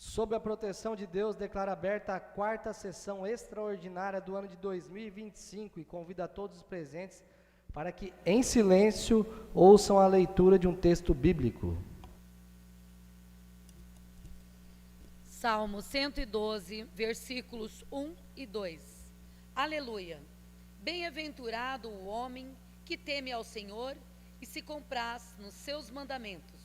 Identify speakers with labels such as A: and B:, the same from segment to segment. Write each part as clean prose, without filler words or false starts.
A: Sob a proteção de Deus, declaro aberta a quarta sessão extraordinária do ano de 2025 e convido a todos os presentes para que, em silêncio, ouçam a leitura de um texto bíblico.
B: Salmo 112, versículos 1 e 2. Aleluia! Bem-aventurado o homem que teme ao Senhor e se compraz nos seus mandamentos.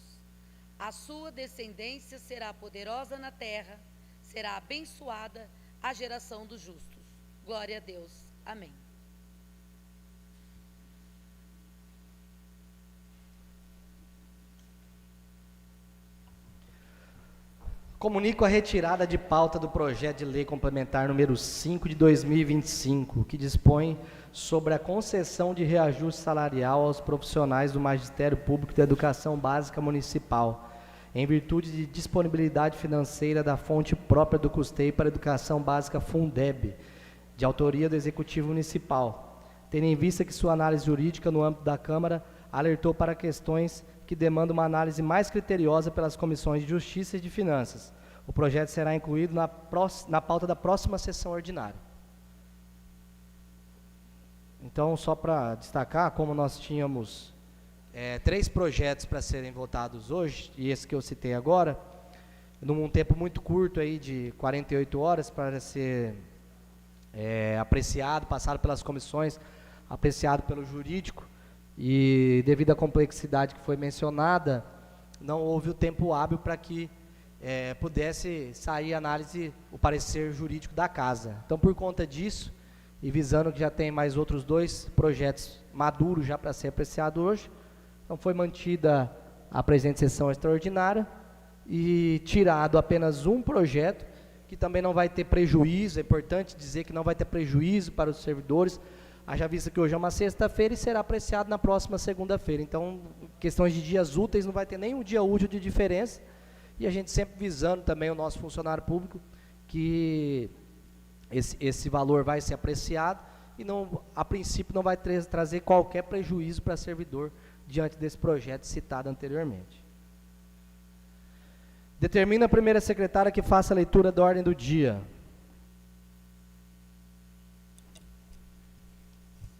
B: A sua descendência será poderosa na terra, será abençoada a geração dos justos. Glória a Deus. Amém.
A: Comunico a retirada de pauta do projeto de lei complementar número 5 de 2025, que dispõe sobre a concessão de reajuste salarial aos profissionais do Magistério Público da Educação Básica Municipal, em virtude de disponibilidade financeira da fonte própria do custeio para a Educação Básica Fundeb, de autoria do Executivo Municipal, tendo em vista que sua análise jurídica no âmbito da Câmara alertou para questões que demandam uma análise mais criteriosa pelas comissões de Justiça e de Finanças. O projeto será incluído na pauta da próxima sessão ordinária. Então, só para destacar, como nós tínhamos 3 projetos para serem votados hoje, e esse que eu citei agora, num tempo muito curto aí de 48 horas para ser apreciado, passado pelas comissões, apreciado pelo jurídico, e devido à complexidade que foi mencionada, não houve o tempo hábil para que pudesse sair a análise, o parecer jurídico da casa. Então, por conta disso, e visando que já tem mais outros 2 projetos maduros já para ser apreciado hoje, então foi mantida a presente sessão extraordinária e tirado apenas um projeto, que também não vai ter prejuízo, é importante dizer que não vai ter prejuízo para os servidores, haja vista que hoje é uma sexta-feira e será apreciado na próxima segunda-feira. Então, questões de dias úteis, não vai ter nem um dia útil de diferença, e a gente sempre visando também o nosso funcionário público, que esse valor vai ser apreciado, e não, a princípio não vai trazer qualquer prejuízo para servidor, diante desse projeto citado anteriormente. Determina a primeira secretária que faça a leitura da ordem do dia.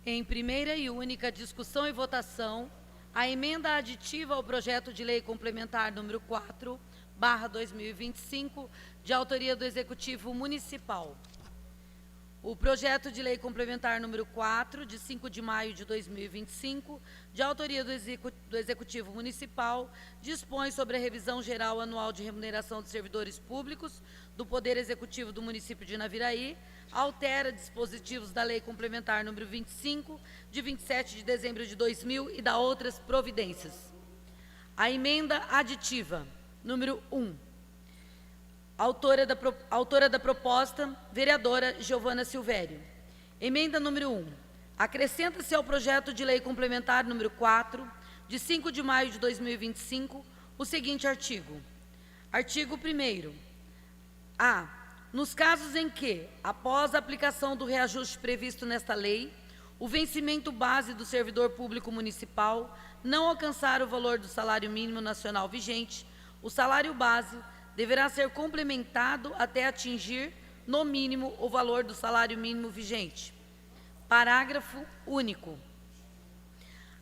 B: Em primeira e única discussão e votação, a emenda aditiva ao projeto de lei complementar número 4/2025, de autoria do Executivo Municipal. O projeto de lei complementar número 4, de 5 de maio de 2025, de autoria do Executivo Municipal, dispõe sobre a revisão geral anual de remuneração de servidores públicos do Poder Executivo do município de Naviraí, altera dispositivos da lei complementar número 25, de 27 de dezembro de 2000 e dá outras providências. A emenda aditiva, número 1. Autora da proposta, vereadora Giovana Silvério. Emenda número 1. Acrescenta-se ao projeto de lei complementar número 4, de 5 de maio de 2025, o seguinte artigo. Artigo 1º. A. Nos casos em que, após a aplicação do reajuste previsto nesta lei, o vencimento base do servidor público municipal não alcançar o valor do salário mínimo nacional vigente, o salário base deverá ser complementado até atingir, no mínimo, o valor do salário mínimo vigente. Parágrafo único.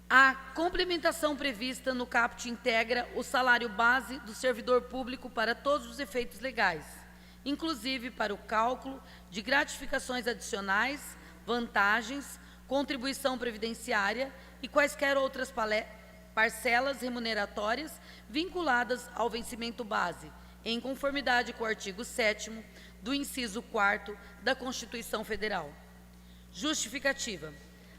B: A complementação prevista no caput integra o salário base do servidor público para todos os efeitos legais, inclusive para o cálculo de gratificações adicionais, vantagens, contribuição previdenciária e quaisquer outras parcelas remuneratórias vinculadas ao vencimento base, em conformidade com o artigo 7º do inciso 4º da Constituição Federal. Justificativa.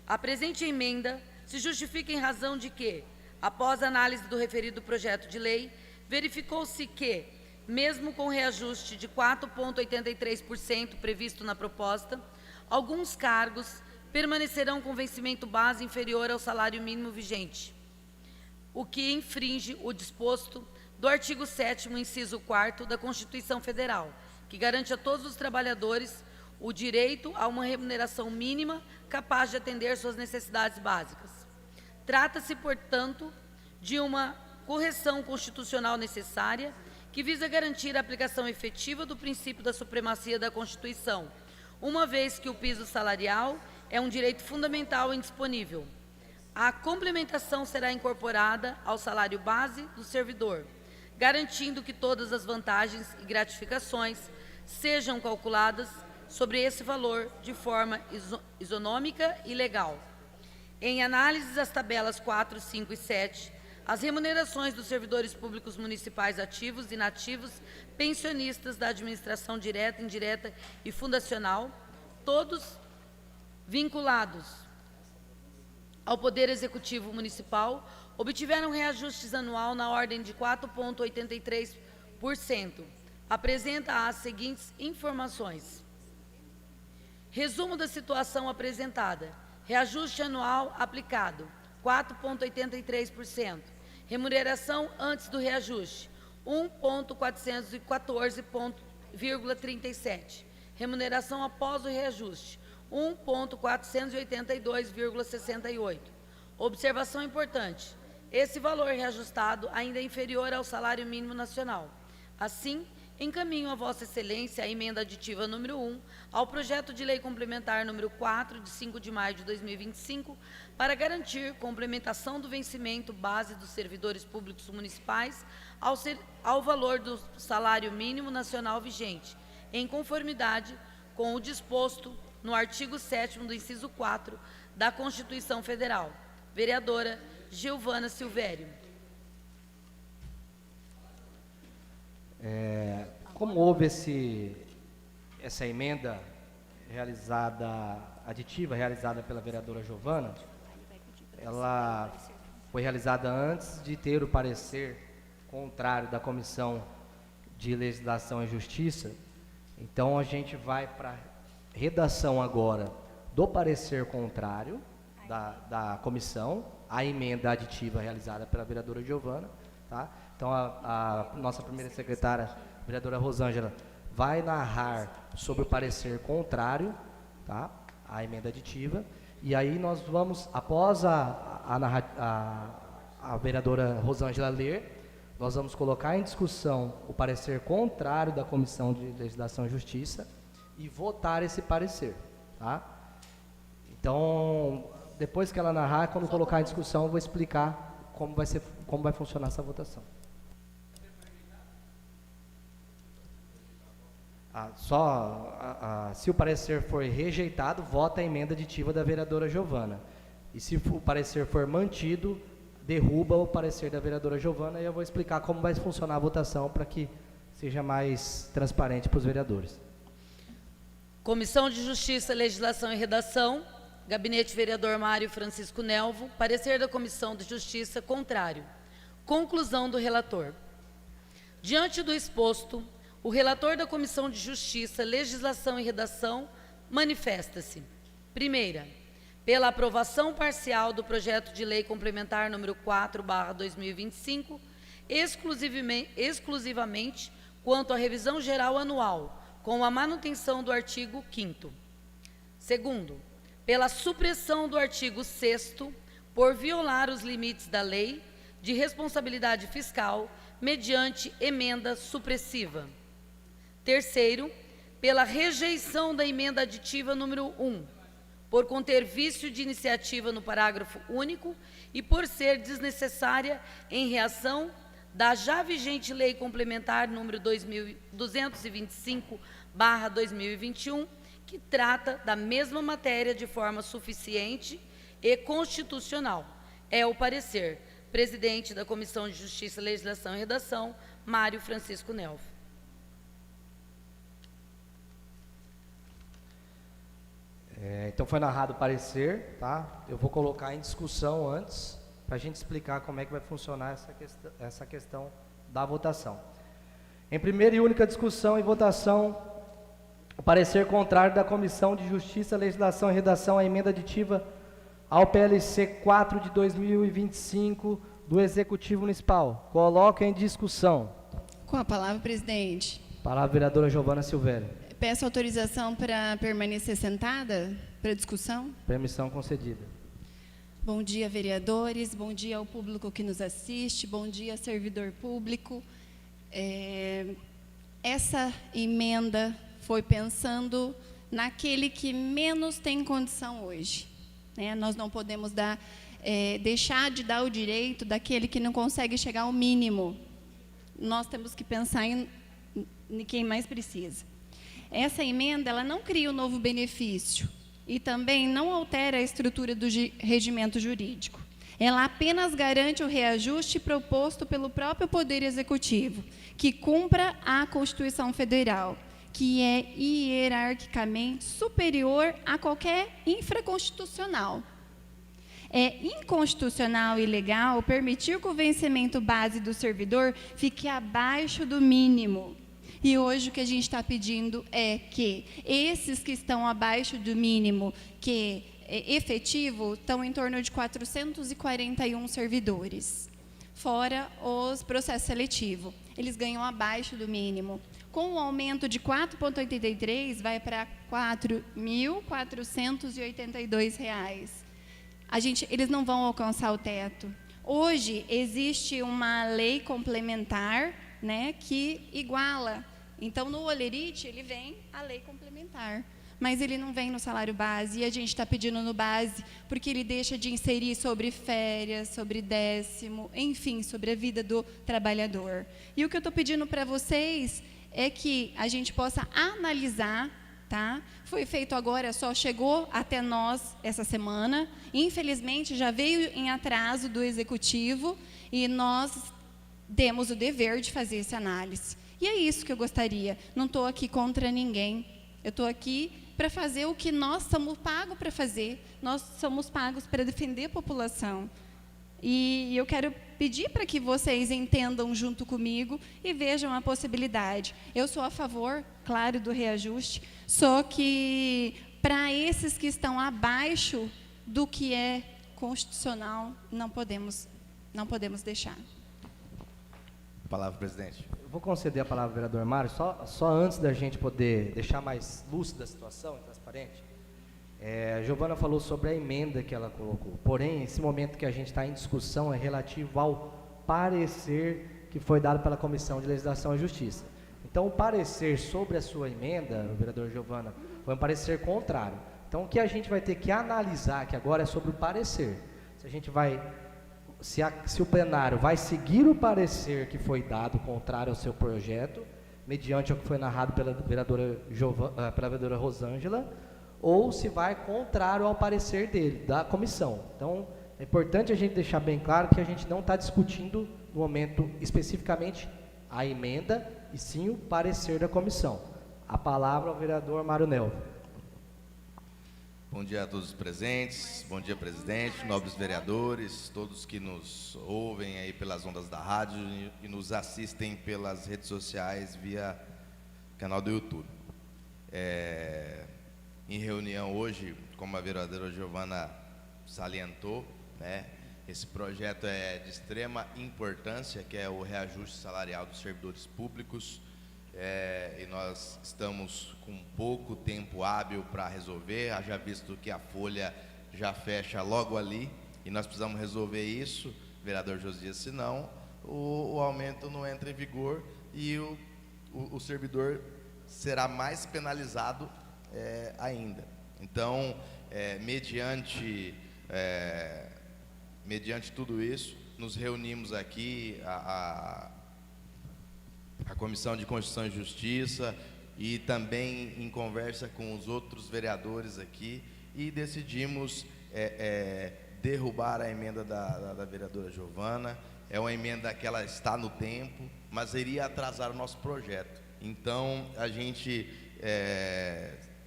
B: A presente emenda se justifica em razão de que, após a análise do referido projeto de lei, verificou-se que, mesmo com reajuste de 4,83% previsto na proposta, alguns cargos permanecerão com vencimento base inferior ao salário mínimo vigente, o que infringe o disposto do artigo 7º, inciso 4º da Constituição Federal, que garante a todos os trabalhadores o direito a uma remuneração mínima capaz de atender suas necessidades básicas. Trata-se, portanto, de uma correção constitucional necessária que visa garantir a aplicação efetiva do princípio da supremacia da Constituição, uma vez que o piso salarial é um direito fundamental e indisponível. A complementação será incorporada ao salário base do servidor, garantindo que todas as vantagens e gratificações sejam calculadas sobre esse valor de forma isonômica e legal. Em análise às tabelas 4, 5 e 7, as remunerações dos servidores públicos municipais ativos, inativos, pensionistas da administração direta, indireta e fundacional, todos vinculados ao Poder Executivo Municipal, obtiveram reajustes anual na ordem de 4,83%. Apresenta as seguintes informações. Resumo da situação apresentada. Reajuste anual aplicado, 4,83%. Remuneração antes do reajuste, 1.414,37. Remuneração após o reajuste, 1.482,68. Observação importante. Esse valor reajustado ainda é inferior ao salário mínimo nacional. Assim, encaminho a Vossa Excelência a emenda aditiva número 1 ao projeto de lei complementar número 4, de 5 de maio de 2025, para garantir complementação do vencimento base dos servidores públicos municipais ao valor do salário mínimo nacional vigente, em conformidade com o disposto no artigo 7º do inciso 4 da Constituição Federal. Vereadora Gilvana Silvério.
A: Como houve essa emenda aditiva realizada pela vereadora Giovana, ela foi realizada antes de ter o parecer contrário da Comissão de Legislação e Justiça. Então, a gente vai para a redação agora do parecer contrário da comissão, a emenda aditiva realizada pela vereadora Giovana, tá? Então, a nossa primeira secretária, a vereadora Rosângela, vai narrar sobre o parecer contrário, tá? A emenda aditiva, e aí nós vamos, após a vereadora Rosângela ler, nós vamos colocar em discussão o parecer contrário da Comissão de Legislação e Justiça e votar esse parecer, tá? Então, depois que ela narrar, quando colocar em discussão, eu vou explicar como vai funcionar essa votação. Se o parecer for rejeitado, vota a emenda aditiva da vereadora Giovana. E se o parecer for mantido, derruba o parecer da vereadora Giovana, e eu vou explicar como vai funcionar a votação para que seja mais transparente para os vereadores.
B: Comissão de Justiça, Legislação e Redação, Gabinete Vereador Mário Francisco Nelvo, parecer da Comissão de Justiça contrário. Conclusão do relator. Diante do exposto, o relator da Comissão de Justiça, Legislação e Redação manifesta-se. Primeira, pela aprovação parcial do projeto de lei complementar número 4/2025, exclusivamente quanto à revisão geral anual, com a manutenção do artigo 5º. Segundo, pela supressão do artigo 6º, por violar os limites da lei de responsabilidade fiscal, mediante emenda supressiva. Terceiro, pela rejeição da emenda aditiva número 1, por conter vício de iniciativa no parágrafo único e por ser desnecessária em reação da já vigente Lei Complementar número 225/2021, que trata da mesma matéria de forma suficiente e constitucional. É o parecer. Presidente da Comissão de Justiça, Legislação e Redação, Mário Francisco Nelvo.
A: Então foi narrado o parecer, tá? Eu vou colocar em discussão antes, para a gente explicar como é que vai funcionar essa questão da votação. Em primeira e única discussão e votação, o parecer contrário da Comissão de Justiça, Legislação e Redação à emenda aditiva ao PLC 4 de 2025 do Executivo Municipal. Coloca em discussão.
C: Com a palavra, presidente.
A: Palavra, vereadora Giovana Silvério.
C: Peço autorização para permanecer sentada para discussão.
A: Permissão concedida.
C: Bom dia, vereadores. Bom dia ao público que nos assiste. Bom dia, servidor público. Essa emenda foi pensando naquele que menos tem condição hoje, né? Nós não podemos deixar de dar o direito daquele que não consegue chegar ao mínimo. Nós temos que pensar em quem mais precisa. Essa emenda, ela não cria um novo benefício e também não altera a estrutura do regimento jurídico. Ela apenas garante o reajuste proposto pelo próprio Poder Executivo, que cumpra a Constituição Federal, que é hierarquicamente superior a qualquer infraconstitucional. É inconstitucional e ilegal permitir que o vencimento base do servidor fique abaixo do mínimo. E hoje o que a gente está pedindo é que esses que estão abaixo do mínimo, que efetivo, estão em torno de 441 servidores, fora os processos seletivos. Eles ganham abaixo do mínimo. Com o aumento de 4,83, vai para R$ 4.482. Eles não vão alcançar o teto. Hoje, existe uma lei complementar, né, que iguala. Então, no Olerite, ele vem a lei complementar, mas ele não vem no salário base, e a gente está pedindo no base, porque ele deixa de inserir sobre férias, sobre décimo, enfim, sobre a vida do trabalhador. E o que eu estou pedindo para vocês é que a gente possa analisar, tá? Foi feito agora, só chegou até nós essa semana, infelizmente já veio em atraso do Executivo, e nós temos o dever de fazer essa análise. E é isso que eu gostaria. Não estou aqui contra ninguém. Eu estou aqui para fazer o que nós somos pagos para fazer. Nós somos pagos para defender a população. E eu quero pedir para que vocês entendam junto comigo e vejam a possibilidade. Eu sou a favor, claro, do reajuste, só que para esses que estão abaixo do que é constitucional, não podemos deixar.
D: Palavra, presidente.
A: Eu vou conceder a palavra ao vereador Mário, só antes da gente poder deixar mais lúcida a situação, transparente. A Giovana falou sobre a emenda que ela colocou, porém, esse momento que a gente está em discussão é relativo ao parecer que foi dado pela Comissão de Legislação e Justiça. Então, o parecer sobre a sua emenda, vereador Giovana, foi um parecer contrário. Então, o que a gente vai ter que analisar, que agora é sobre o parecer, se a gente vai... Se o plenário vai seguir o parecer que foi dado contrário ao seu projeto, mediante o que foi narrado pela vereadora Rosângela, ou se vai contrário ao parecer dele, da comissão. Então, é importante a gente deixar bem claro que a gente não está discutindo, no momento, especificamente a emenda, e sim o parecer da comissão. A palavra ao vereador Mário Nelvo.
D: Bom dia a todos os presentes, bom dia, presidente, nobres vereadores, todos que nos ouvem aí pelas ondas da rádio e nos assistem pelas redes sociais via canal do YouTube. Em reunião hoje, como a vereadora Giovana salientou, né, esse projeto é de extrema importância, que é o reajuste salarial dos servidores públicos, e nós estamos com pouco tempo hábil para resolver, haja visto que a folha já fecha logo ali, e nós precisamos resolver isso, vereador Josias, senão o aumento não entra em vigor e o servidor será mais penalizado ainda. Então, mediante tudo isso, nos reunimos aqui, a Comissão de Constituição e Justiça, e também em conversa com os outros vereadores aqui, e decidimos derrubar a emenda da vereadora Giovana. É uma emenda que ela está no tempo, mas iria atrasar o nosso projeto. Então, a gente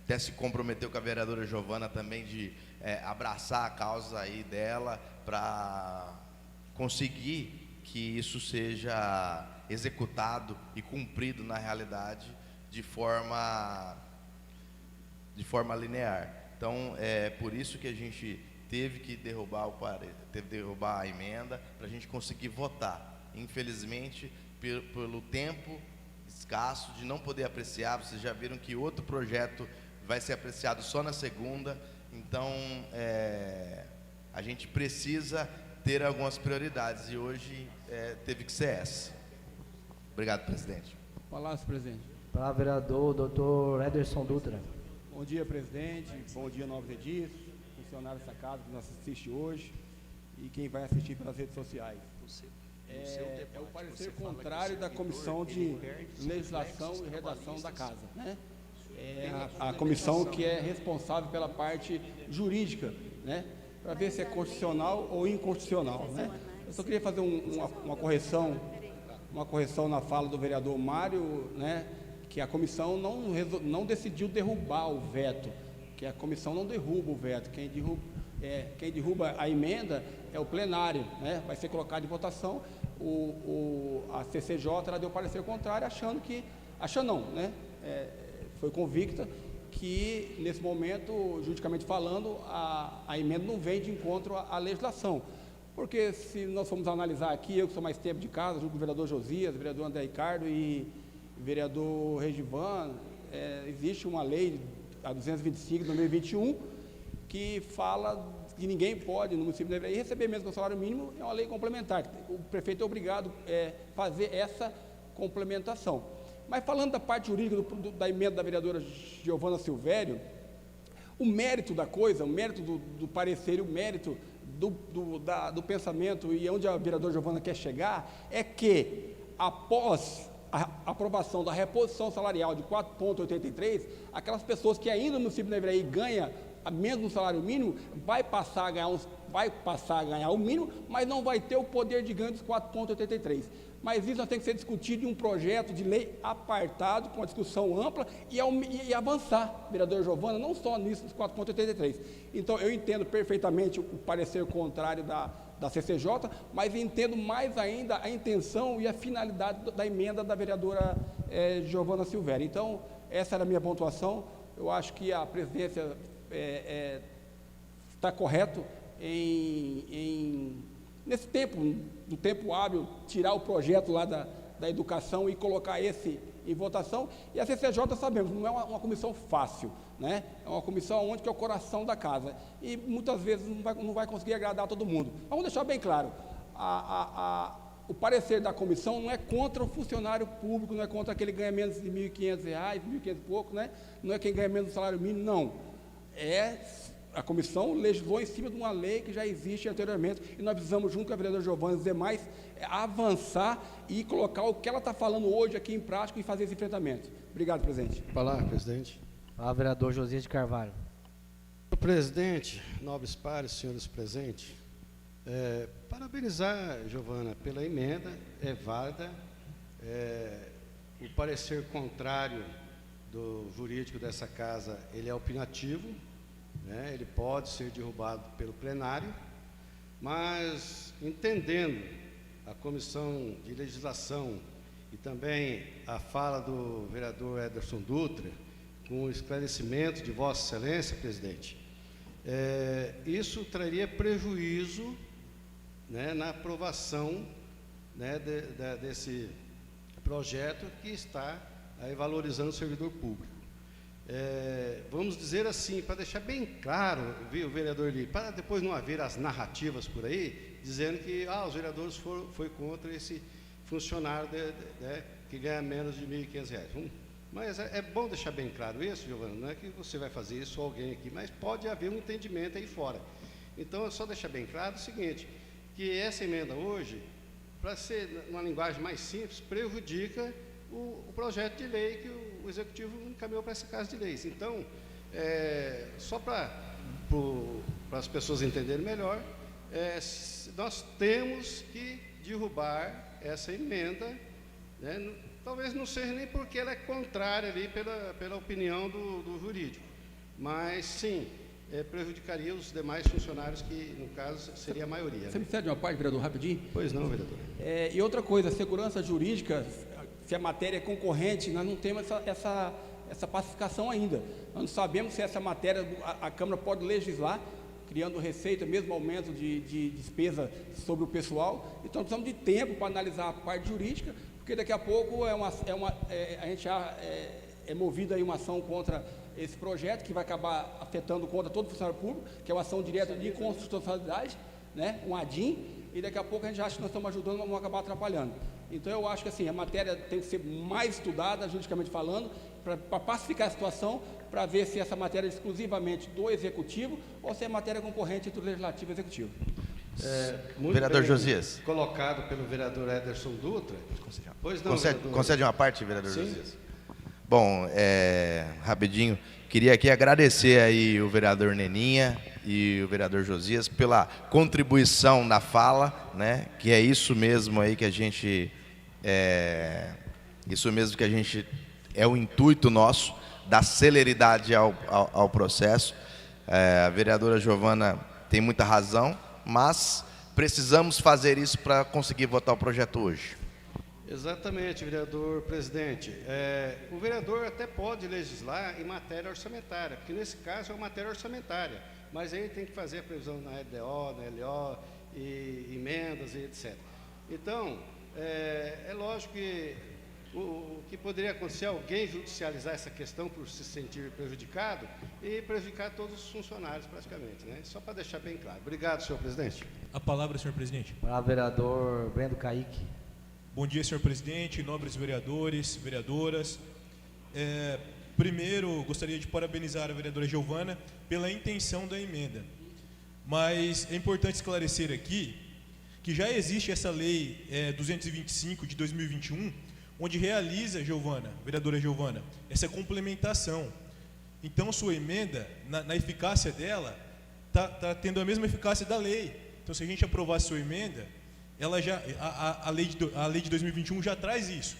D: até se comprometeu com a vereadora Giovana também de abraçar a causa aí dela, para conseguir que isso seja executado e cumprido na realidade de forma linear. Então, é por isso que a gente teve que derrubar a emenda, para a gente conseguir votar. Infelizmente, pelo tempo escasso de não poder apreciar, vocês já viram que outro projeto vai ser apreciado só na segunda. Então, a gente precisa ter algumas prioridades, e hoje teve que ser essa. Obrigado, presidente.
E: Palácio, presidente.
A: Palavra, vereador Dr. Ederson Dutra.
E: Bom dia, presidente. Bom dia, novos edis, funcionários dessa casa que nos assiste hoje e quem vai assistir pelas redes sociais. É o parecer contrário da Comissão de Legislação e Redação da Casa, né? É a comissão que é responsável pela parte jurídica, né? Para ver se é constitucional ou inconstitucional, né? Eu só queria fazer uma correção na fala do vereador Mário, né? Que a comissão não decidiu derrubar o veto, que a comissão não derruba o veto, quem derruba a emenda é o plenário, né? Vai ser colocado em votação. A CCJ ela deu parecer contrário, foi convicta que nesse momento, juridicamente falando, a emenda não vem de encontro à legislação, porque se nós formos analisar aqui, eu que sou mais tempo de casa, junto com o vereador Josias, o vereador André Ricardo e o vereador Regivan, existe uma lei, a 225 de 2021, que fala que ninguém pode, no município de Iveraí, receber mesmo com o salário mínimo, é uma lei complementar. O prefeito é obrigado a fazer essa complementação. Mas falando da parte jurídica da emenda da vereadora Giovana Silvério, o mérito da coisa, o mérito do parecer, o mérito do pensamento e onde a vereadora Giovana quer chegar, é que após a aprovação da reposição salarial de 4,83, aquelas pessoas que ainda no município de Iveraí ganham menos do salário mínimo, vai passar a ganhar o mínimo, mas não vai ter o poder de ganho dos 4,83. Mas isso tem que ser discutido em um projeto de lei apartado, com uma discussão ampla e avançar, vereadora Giovana, não só nisso dos 4,83. Então, eu entendo perfeitamente o parecer contrário da CCJ, mas entendo mais ainda a intenção e a finalidade da emenda da vereadora Giovana Silvério. Então, essa era a minha pontuação. Eu acho que a presidência está correto nesse no tempo hábil, tirar o projeto lá da educação e colocar esse em votação. E a CCJ, sabemos, não é uma comissão fácil, né? É uma comissão onde que é o coração da casa. E muitas vezes não vai conseguir agradar todo mundo. Vamos deixar bem claro, o parecer da comissão não é contra o funcionário público, não é contra aquele que ganha menos de R$ 1.500, R$ 1.500 e pouco, né? Não é quem ganha menos do salário mínimo, não. A comissão legislou em cima de uma lei que já existe anteriormente e nós precisamos, junto com a vereadora Giovana e os demais, avançar e colocar o que ela está falando hoje aqui em prática e fazer esse enfrentamento. Obrigado, presidente.
F: Palavra, presidente.
A: Palavra, vereador Josias de Carvalho.
F: Presidente, nobres pares, senhores presentes, parabenizar, Giovana, pela emenda, é válida. O parecer contrário do jurídico dessa casa, ele é opinativo, né? Ele pode ser derrubado pelo plenário, mas entendendo a Comissão de Legislação e também a fala do vereador Ederson Dutra, com o esclarecimento de Vossa Excelência, presidente, isso traria prejuízo, né, na aprovação, né, desse projeto que está aí valorizando o servidor público. Vamos dizer assim, para deixar bem claro, viu, vereador Lee, para depois não haver as narrativas por aí, dizendo que os vereadores foi contra esse funcionário que ganha menos de R$ 1.500. Mas é bom deixar bem claro isso, Giovana, não é que você vai fazer isso ou alguém aqui, mas pode haver um entendimento aí fora. Então, é só deixar bem claro o seguinte, que essa emenda hoje, para ser uma linguagem mais simples, prejudica o projeto de lei que o Executivo encaminhou para essa Casa de Leis. Então, só para as pessoas entenderem melhor, nós temos que derrubar essa emenda, né? Talvez não seja nem porque ela é contrária ali pela opinião do jurídico, mas sim, prejudicaria os demais funcionários que, no caso, seria a maioria.
E: Você me cede uma parte, vereador, rapidinho?
F: Pois não, vereador.
E: E outra coisa, segurança jurídica, se a matéria é concorrente, nós não temos essa pacificação ainda. Nós não sabemos se essa matéria a Câmara pode legislar, criando receita, mesmo aumento de despesa sobre o pessoal. Então, precisamos de tempo para analisar a parte jurídica, porque daqui a pouco a gente já é movido aí uma ação contra esse projeto, que vai acabar afetando contra todo funcionário público, que é uma ação direta de inconstitucionalidade, né, um ADIM, e daqui a pouco a gente acha que nós estamos ajudando, mas vamos acabar atrapalhando. Então, eu acho que assim, a matéria tem que ser mais estudada, juridicamente falando, para pacificar a situação, para ver se essa matéria é exclusivamente do Executivo ou se é matéria concorrente entre o Legislativo e o Executivo.
F: Muito
D: Vereador
F: bem
D: Josias.
F: colocado pelo vereador Ederson Dutra. Pois não, vereador.
D: Concede uma parte, vereador
F: Sim.
D: Josias? Bom, rapidinho, queria aqui agradecer aí o vereador Neninha e o vereador Josias pela contribuição na fala, né? Que é isso mesmo aí que a gente é o intuito nosso, dar celeridade ao processo. A vereadora Giovana tem muita razão, mas precisamos fazer isso para conseguir votar o projeto hoje.
F: Exatamente, vereador presidente. O vereador até pode legislar em matéria orçamentária, porque nesse caso é uma matéria orçamentária, mas aí tem que fazer a previsão na LDO, na LO, e emendas e etc. Então, é lógico que o que poderia acontecer é alguém judicializar essa questão por se sentir prejudicado e prejudicar todos os funcionários praticamente, né? Só para deixar bem claro. Obrigado, senhor presidente.
G: A palavra, senhor presidente.
A: Para o vereador Brendo Kaique.
G: Bom dia, senhor presidente, nobres vereadores, vereadoras. Primeiro, gostaria de parabenizar a vereadora Giovana pela intenção da emenda. Mas é importante esclarecer aqui que já existe essa lei 225 de 2021, onde realiza, vereadora Giovana, essa complementação. Então, sua emenda, na eficácia dela, está tendo a mesma eficácia da lei. Então, se a gente aprovar sua emenda, ela já, a lei de 2021 já traz isso.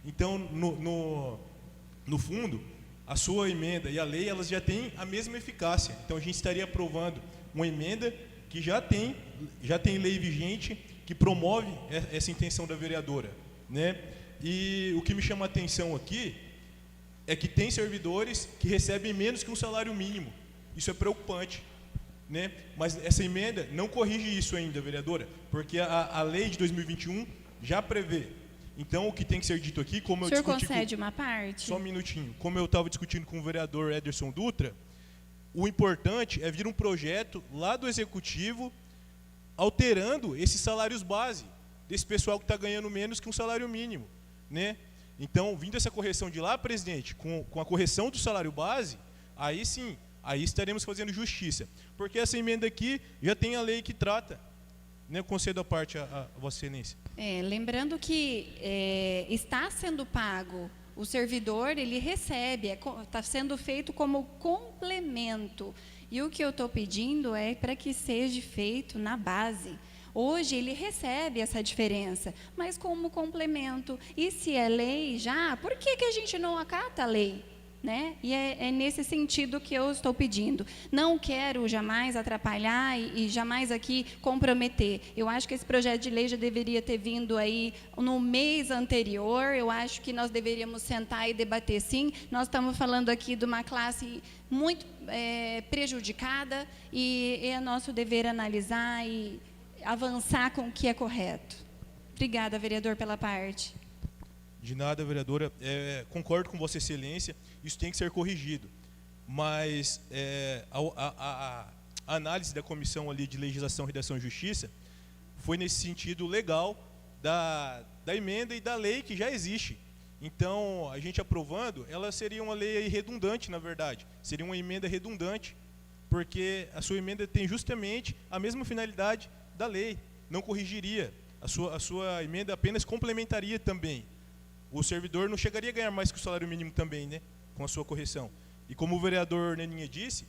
G: Então, no fundo, a sua emenda e a lei, elas já têm a mesma eficácia. Então, a gente estaria aprovando uma emenda que já tem lei vigente que promove essa intenção da vereadora, né? E o que me chama a atenção aqui é que tem servidores que recebem menos que um salário mínimo. Isso é preocupante, né? Mas essa emenda não corrige isso ainda, vereadora, porque a lei de 2021 já prevê. Então, o que tem que ser dito aqui, como eu discuti...
C: O senhor concede uma parte?
G: Só um minutinho. Como eu estava discutindo com o vereador Ederson Dutra, o importante é vir um projeto lá do Executivo alterando esses salários base desse pessoal que está ganhando menos que um salário mínimo, né? Então, vindo essa correção de lá, presidente, com a correção do salário base, aí sim, aí estaremos fazendo justiça. Porque essa emenda aqui já tem a lei que trata, né? Concedo a parte a Vossa Excelência.
C: Lembrando que está sendo pago, o servidor, ele recebe, está sendo feito como complemento. E o que eu estou pedindo é para que seja feito na base. Hoje ele recebe essa diferença, mas como complemento. E se é lei já, por que a gente não acata a lei? Né? E é nesse sentido que eu estou pedindo. Não quero jamais atrapalhar e jamais aqui comprometer. Eu acho que esse projeto de lei já deveria ter vindo aí no mês anterior. Eu acho que nós deveríamos sentar e debater sim. Nós estamos falando aqui de uma classe muito prejudicada e é nosso dever analisar e avançar com o que é correto. Obrigada, vereador, pela parte.
G: De nada, vereadora. Concordo com Vossa Excelência, isso tem que ser corrigido. Mas a análise da Comissão ali de Legislação, Redação e Justiça foi nesse sentido legal da emenda e da lei que já existe. Então, a gente aprovando, ela seria uma lei aí redundante, na verdade. Seria uma emenda redundante, porque a sua emenda tem justamente a mesma finalidade da lei. Não corrigiria. A sua emenda apenas complementaria também. O servidor não chegaria a ganhar mais que o salário mínimo também, né? Com a sua correção. E como o vereador Neninha disse,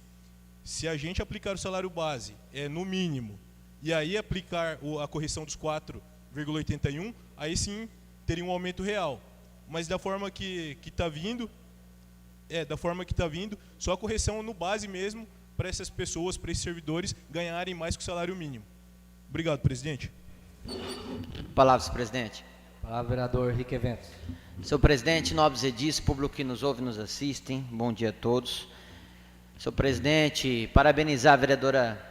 G: se a gente aplicar o salário base no mínimo, e aí aplicar a correção dos 4,81, aí sim teria um aumento real. Mas da forma que está vindo, só a correção no base mesmo, para essas pessoas, para esses servidores, ganharem mais que o salário mínimo. Obrigado, presidente.
H: Palavras, presidente.
A: Palavra, vereador Henrique Eventos.
H: Senhor presidente, nobres edis, público que nos ouve e nos assistem, bom dia a todos. Senhor presidente, parabenizar a vereadora,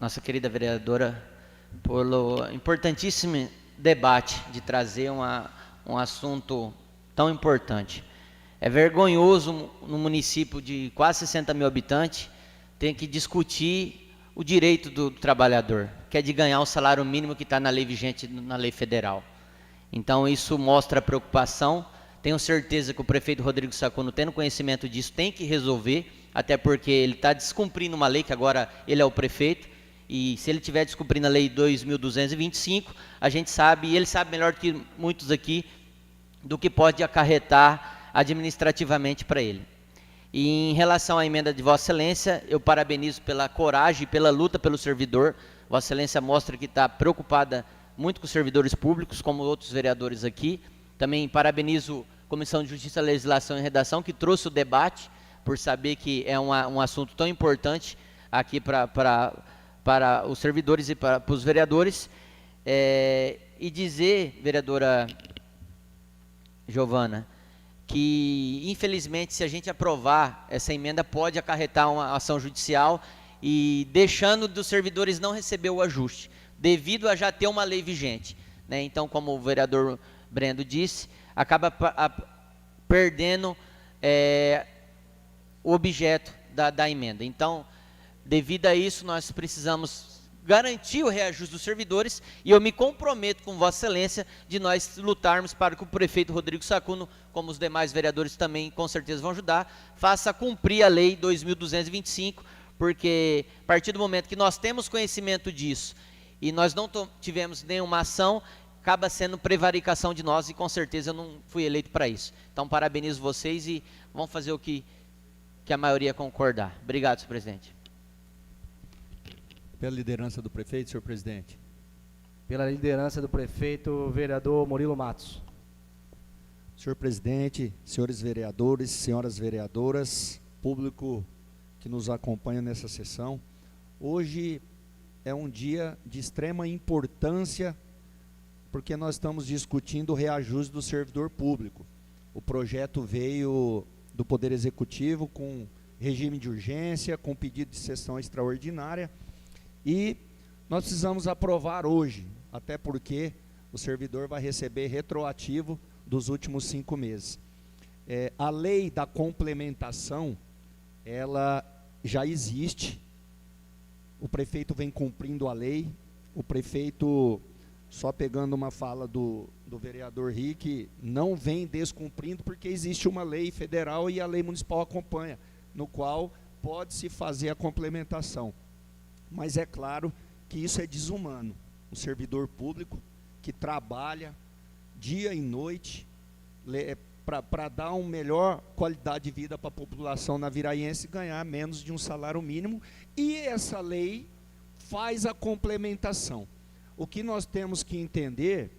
H: nossa querida vereadora, pelo importantíssimo debate de trazer um assunto tão importante. É vergonhoso no município de quase 60 mil habitantes ter que discutir o direito do trabalhador, que é de ganhar o salário mínimo que está na lei vigente, na lei federal. Então, isso mostra a preocupação. Tenho certeza que o prefeito Rodrigo Saccono, tendo conhecimento disso, tem que resolver, até porque ele está descumprindo uma lei, que agora ele é o prefeito, e se ele estiver descumprindo a lei 2.225, a gente sabe, e ele sabe melhor do que muitos aqui, do que pode acarretar administrativamente para ele. E em relação à emenda de Vossa Excelência, eu parabenizo pela coragem e pela luta pelo servidor. Vossa Excelência mostra que está preocupada muito com os servidores públicos, como outros vereadores aqui. Também parabenizo a Comissão de Justiça, Legislação e Redação, que trouxe o debate, por saber que é um assunto tão importante aqui para os servidores e para os vereadores. E dizer, vereadora Giovana, que infelizmente se a gente aprovar essa emenda pode acarretar uma ação judicial e deixando dos servidores não receber o ajuste, devido a já ter uma lei vigente, né? Então, como o vereador Brendo disse, acaba perdendo o objeto da emenda. Então, devido a isso, nós precisamos garantir o reajuste dos servidores, e eu me comprometo com Vossa Excelência de nós lutarmos para que o prefeito Rodrigo Saccono, como os demais vereadores também com certeza vão ajudar, faça cumprir a lei 2.225, porque a partir do momento que nós temos conhecimento disso e nós não tivemos nenhuma ação, acaba sendo prevaricação de nós, e com certeza eu não fui eleito para isso. Então, parabenizo vocês e vamos fazer o que a maioria concordar. Obrigado, senhor presidente.
I: Pela liderança do prefeito, senhor presidente.
A: Pela liderança do prefeito, vereador Murilo Matos.
I: Senhor presidente, senhores vereadores, senhoras vereadoras, público que nos acompanha nessa sessão, hoje é um dia de extrema importância, porque nós estamos discutindo o reajuste do servidor público. O projeto veio do Poder Executivo com regime de urgência, com pedido de sessão extraordinária, e nós precisamos aprovar hoje, até porque o servidor vai receber retroativo dos últimos 5 meses. A lei da complementação, ela já existe, o prefeito vem cumprindo a lei, o prefeito, só pegando uma fala do vereador Rick, não vem descumprindo, porque existe uma lei federal e a lei municipal acompanha, no qual pode-se fazer a complementação. Mas é claro que isso é desumano. Um servidor público que trabalha dia e noite para dar uma melhor qualidade de vida para a população naviraense, ganhar menos de um salário mínimo, e essa lei faz a complementação. O que nós temos que entender,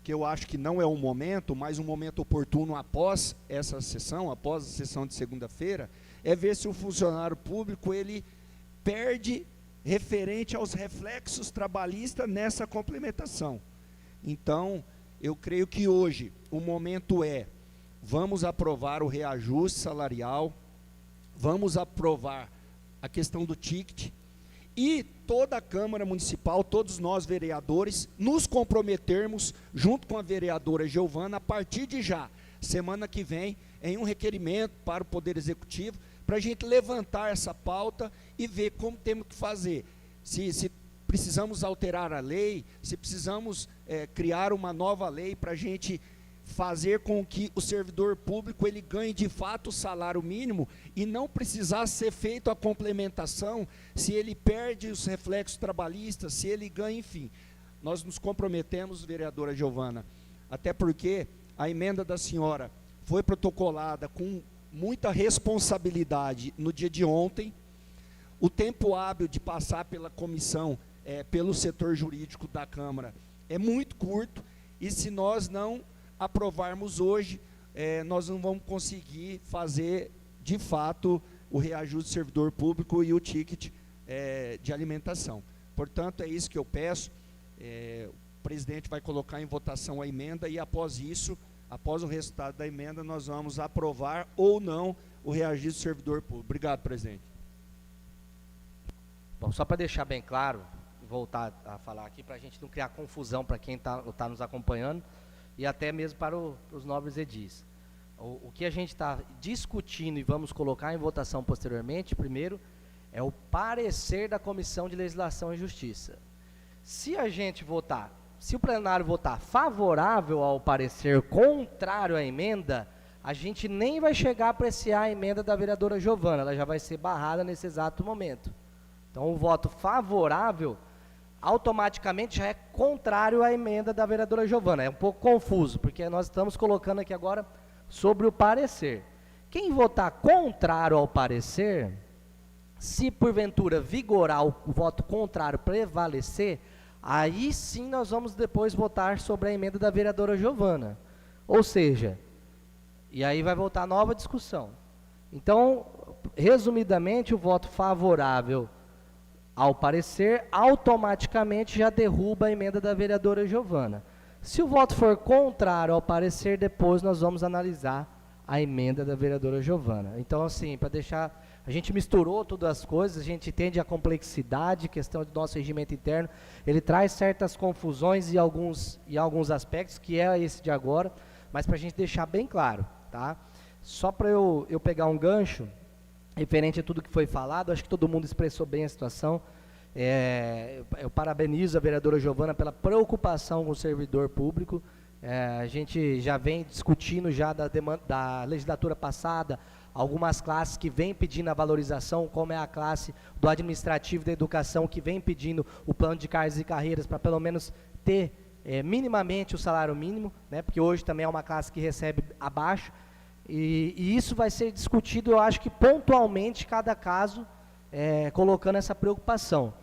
I: que eu acho que não é um momento, mas um momento oportuno após essa sessão, após a sessão de segunda-feira, é ver se o funcionário público ele perde referente aos reflexos trabalhistas nessa complementação. Então, eu creio que hoje o momento vamos aprovar o reajuste salarial, vamos aprovar a questão do ticket, e toda a Câmara Municipal, todos nós vereadores, nos comprometermos, junto com a vereadora Giovana, a partir de já, semana que vem, em um requerimento para o Poder Executivo, para a gente levantar essa pauta e ver como temos que fazer. Se precisamos alterar a lei, se precisamos criar uma nova lei para a gente fazer com que o servidor público ele ganhe de fato o salário mínimo e não precisar ser feito a complementação se ele perde os reflexos trabalhistas, se ele ganha, enfim. Nós nos comprometemos, vereadora Giovana, até porque a emenda da senhora foi protocolada com muita responsabilidade no dia de ontem. O tempo hábil de passar pela comissão, pelo setor jurídico da Câmara, é muito curto, e se nós não aprovarmos hoje, nós não vamos conseguir fazer, de fato, o reajuste do servidor público e o ticket de alimentação. Portanto, é isso que eu peço. O presidente vai colocar em votação a emenda, e após isso, após o resultado da emenda, nós vamos aprovar ou não o reajuste do servidor público. Obrigado, presidente.
A: Bom, só para deixar bem claro, voltar a falar aqui, para a gente não criar confusão para quem está nos acompanhando, e até mesmo para os nobres edis. O que a gente está discutindo e vamos colocar em votação posteriormente, primeiro, é o parecer da Comissão de Legislação e Justiça. Se a gente votar Se o plenário votar favorável ao parecer contrário à emenda, a gente nem vai chegar a apreciar a emenda da vereadora Giovana, ela já vai ser barrada nesse exato momento. Então, o voto favorável, automaticamente, já é contrário à emenda da vereadora Giovana. É um pouco confuso, porque nós estamos colocando aqui agora sobre o parecer. Quem votar contrário ao parecer, se porventura vigorar o voto contrário prevalecer, aí sim nós vamos depois votar sobre a emenda da vereadora Giovana. Ou seja, e aí vai voltar nova discussão. Então, resumidamente, o voto favorável ao parecer, automaticamente já derruba a emenda da vereadora Giovana. Se o voto for contrário ao parecer, depois nós vamos analisar a emenda da vereadora Giovana. Então, assim, para deixar... A gente misturou todas as coisas, a gente entende a complexidade, questão do nosso regimento interno, ele traz certas confusões em alguns aspectos, que é esse de agora, mas para a gente deixar bem claro, tá? Só para eu pegar um gancho, referente a tudo que foi falado, acho que todo mundo expressou bem a situação. Eu parabenizo a vereadora Giovana pela preocupação com o servidor público. A gente já vem discutindo já da legislatura passada, algumas classes que vêm pedindo a valorização, como é a classe do administrativo da educação, que vem pedindo o plano de cargos e carreiras para pelo menos ter minimamente o salário mínimo, né, porque hoje também é uma classe que recebe abaixo. E isso vai ser discutido, eu acho que pontualmente, cada caso, colocando essa preocupação.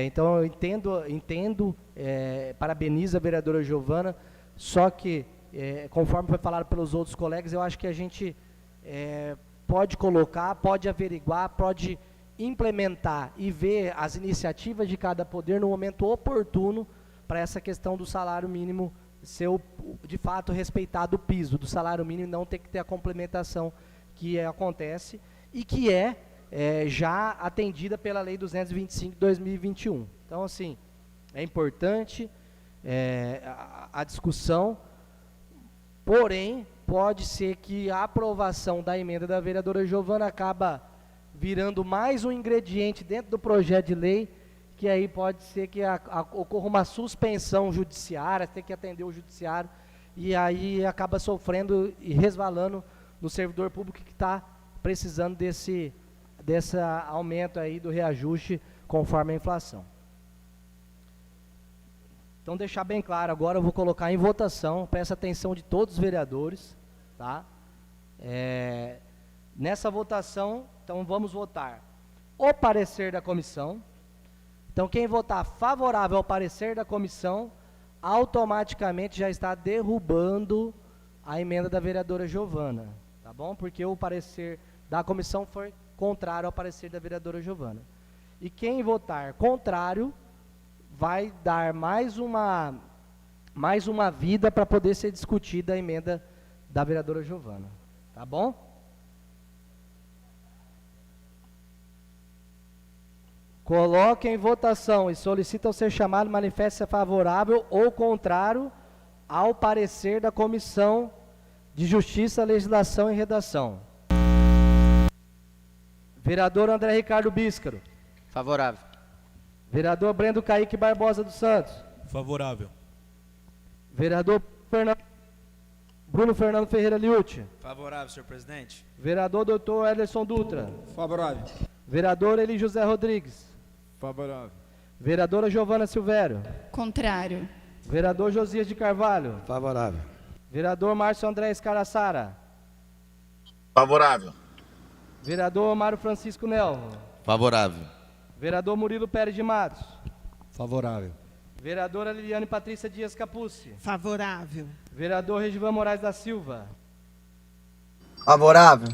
A: Então, eu entendo, parabenizo a vereadora Giovana, só que, conforme foi falado pelos outros colegas, eu acho que a gente pode colocar, pode averiguar, pode implementar e ver as iniciativas de cada poder no momento oportuno para essa questão do salário mínimo ser, de fato, respeitado o piso do salário mínimo e não ter que ter a complementação que acontece e que já atendida pela Lei 225 de 2021. Então, assim, é importante a discussão, porém, pode ser que a aprovação da emenda da vereadora Giovana acaba virando mais um ingrediente dentro do projeto de lei, que aí pode ser que ocorra uma suspensão judiciária, ter que atender o judiciário, e aí acaba sofrendo e resvalando no servidor público que está precisando desse aumento aí do reajuste conforme a inflação. Então, deixar bem claro, agora eu vou colocar em votação, peço atenção de todos os vereadores, tá? Nessa votação, então vamos votar o parecer da comissão. Então, quem votar favorável ao parecer da comissão, automaticamente já está derrubando a emenda da vereadora Giovana, tá bom? Porque o parecer da comissão foi contrário ao parecer da vereadora Giovana. E quem votar contrário vai dar mais uma vida para poder ser discutida a emenda da vereadora Giovana, tá bom? Coloque em votação e solicita ao ser chamado manifeste-se favorável ou contrário ao parecer da Comissão de Justiça, Legislação e Redação. Vereador André Ricardo Bíscaro.
H: Favorável.
A: Vereador Brendo Caíque Barbosa dos Santos.
G: Favorável.
A: Vereador Bruno Fernando Ferreira Liucci.
J: Favorável, senhor presidente.
A: Vereador Dr. Ederson Dutra.
E: Favorável.
A: Vereador Eli José Rodrigues.
E: Favorável.
A: Vereadora Giovana Silvério.
C: Contrário.
A: Vereador Josias de Carvalho.
F: Favorável.
A: Vereador Márcio André Escaraçara.
K: Favorável.
A: Vereador Mário Francisco Nelvo.
D: Favorável.
A: Vereador Murilo Pérez de Matos.
I: Favorável.
A: Vereadora Liliane Patrícia Dias Capucci.
L: Favorável.
A: Vereador Regivan Moraes da Silva.
K: Favorável.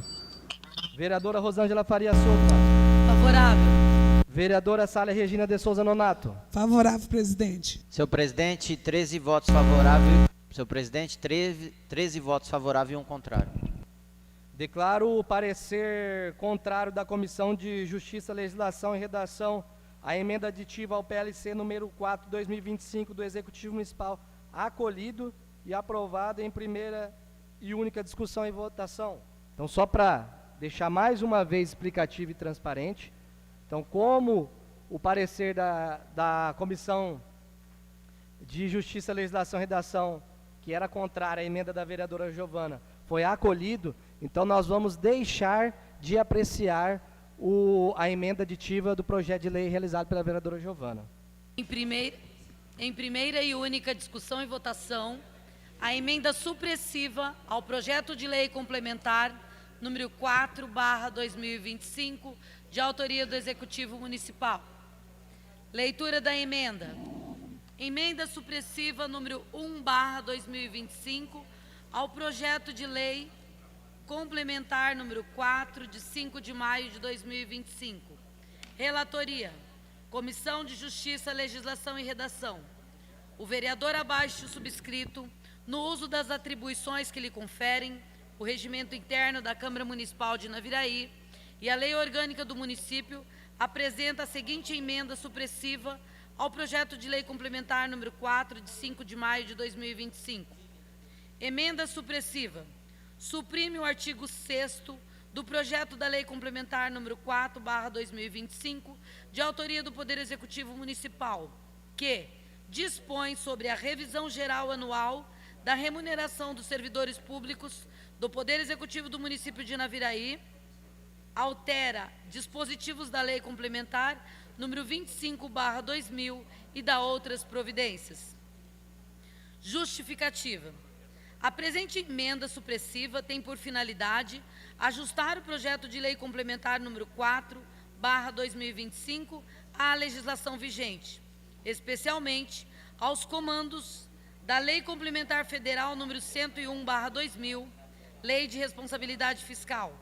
A: Vereadora Rosângela Faria Souza.
B: Favorável.
A: Vereadora Sália Regina de Souza Nonato.
L: Favorável, presidente.
H: Senhor presidente, 13 votos favoráveis. Senhor presidente, 13 votos favoráveis e um contrário.
A: Declaro o parecer contrário da Comissão de Justiça, Legislação e Redação à emenda aditiva ao PLC número 4, 2025 do Executivo Municipal acolhido e aprovado em primeira e única discussão e votação. Então, só para deixar mais uma vez explicativo e transparente, então, como o parecer da Comissão de Justiça, Legislação e Redação, que era contrária à emenda da vereadora Giovana, foi acolhido, então nós vamos deixar de apreciar a emenda aditiva do projeto de lei realizado pela vereadora Giovana.
B: Em primeira e única discussão e votação, a emenda supressiva ao projeto de lei complementar número 4/2025, de autoria do Executivo Municipal. Leitura da emenda. Emenda supressiva número 1/2025 ao projeto de lei complementar número 4, de 5 de maio de 2025. Relatoria. Comissão de Justiça, Legislação e Redação. O vereador abaixo subscrito, no uso das atribuições que lhe conferem o regimento interno da Câmara Municipal de Naviraí e a Lei Orgânica do Município, apresenta a seguinte emenda supressiva ao projeto de lei complementar número 4, de 5 de maio de 2025. Emenda supressiva. Suprime o artigo 6º do projeto da lei complementar número 4/2025, de autoria do Poder Executivo Municipal, que dispõe sobre a revisão geral anual da remuneração dos servidores públicos do Poder Executivo do município de Naviraí, altera dispositivos da lei complementar número 25/2000 e dá outras providências. Justificativa. A presente emenda supressiva tem por finalidade ajustar o projeto de lei complementar número 4/2025 à legislação vigente, especialmente aos comandos da Lei Complementar Federal número 101/2000, Lei de Responsabilidade Fiscal,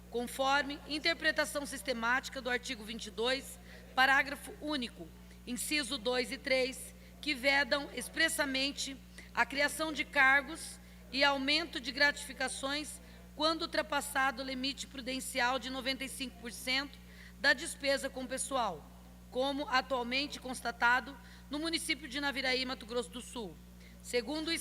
B: conforme interpretação sistemática do artigo 22, parágrafo único, inciso 2 e 3, que vedam expressamente a criação de cargos e aumento de gratificações quando ultrapassado o limite prudencial de 95% da despesa com pessoal, como atualmente constatado no município de Naviraí, Mato Grosso do Sul. Segundo o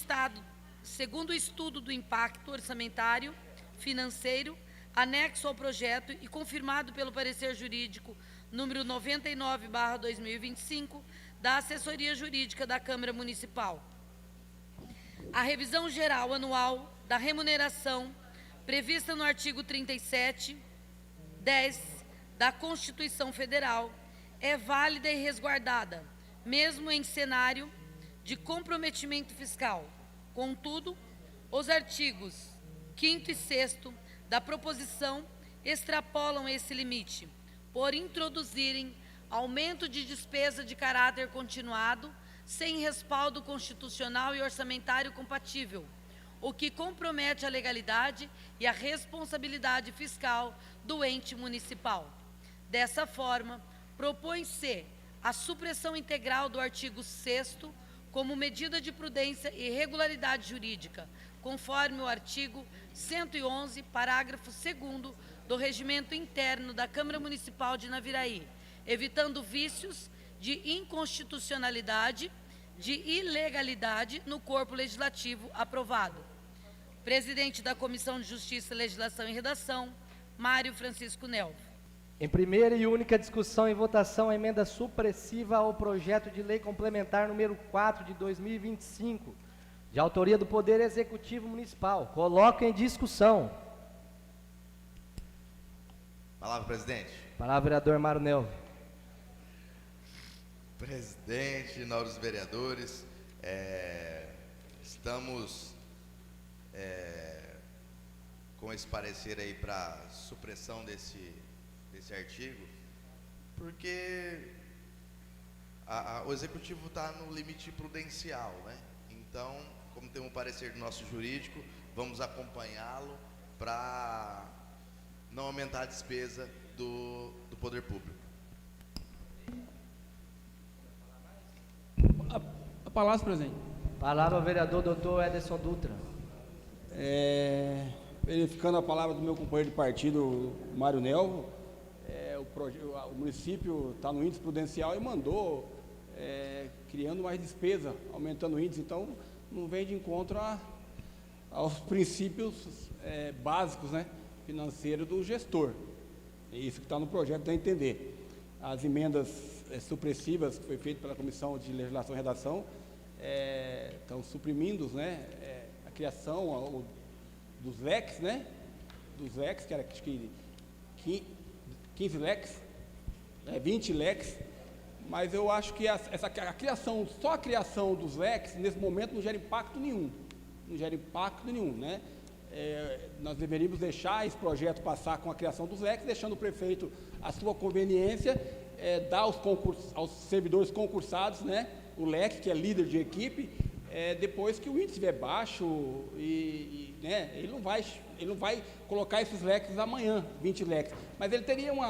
B: estudo do impacto orçamentário financeiro anexo ao projeto e confirmado pelo parecer jurídico número 99/2025 da Assessoria Jurídica da Câmara Municipal. A revisão geral anual da remuneração prevista no artigo 37(10) da Constituição Federal é válida e resguardada, mesmo em cenário de comprometimento fiscal. Contudo, os artigos 5º e 6º da proposição extrapolam esse limite, por introduzirem aumento de despesa de caráter continuado, sem respaldo constitucional e orçamentário compatível, o que compromete a legalidade e a responsabilidade fiscal do ente municipal. Dessa forma, propõe-se a supressão integral do artigo 6º como medida de prudência e regularidade jurídica, conforme o artigo 111, parágrafo 2º do Regimento Interno da Câmara Municipal de Naviraí, evitando vícios de inconstitucionalidade, de ilegalidade no corpo legislativo aprovado. Presidente da Comissão de Justiça, Legislação e Redação, Mário Francisco Nelvo.
A: Em primeira e única discussão e votação, a emenda supressiva ao projeto de lei complementar número 4 de 2025, de autoria do Poder Executivo Municipal. Coloco em discussão.
D: Palavra, presidente.
A: Palavra, vereador Mário Nelvo.
D: Presidente, nobres vereadores, estamos com esse parecer aí para supressão desse artigo, porque o Executivo está no limite prudencial, né? Então, como tem um parecer do nosso jurídico, vamos acompanhá-lo para não aumentar a despesa do poder público.
E: A palavra, presidente.
A: Palavra ao vereador doutor Ederson Dutra.
E: Verificando a palavra do meu companheiro de partido, Mário Nelvo, o município está no índice prudencial e mandou, criando mais despesa, aumentando o índice, então não vem de encontro aos princípios básicos, né, financeiros do gestor. É isso que está no projeto, dá a entender. As emendas supressivas que foi feita pela Comissão de Legislação e Redação estão suprimindo, né, a criação dos leques, né, dos leques, que era acho que 15 leques, 20 leques, mas eu acho que a criação, só a criação dos leques, nesse momento, não gera impacto nenhum. Não gera impacto nenhum, né? Nós deveríamos deixar esse projeto passar com a criação dos leques, deixando o prefeito a sua conveniência, dar aos servidores concursados, né, o leque, que é líder de equipe, depois que o índice estiver baixo, né, ele não vai colocar esses leques amanhã, 20 leques, mas ele teria um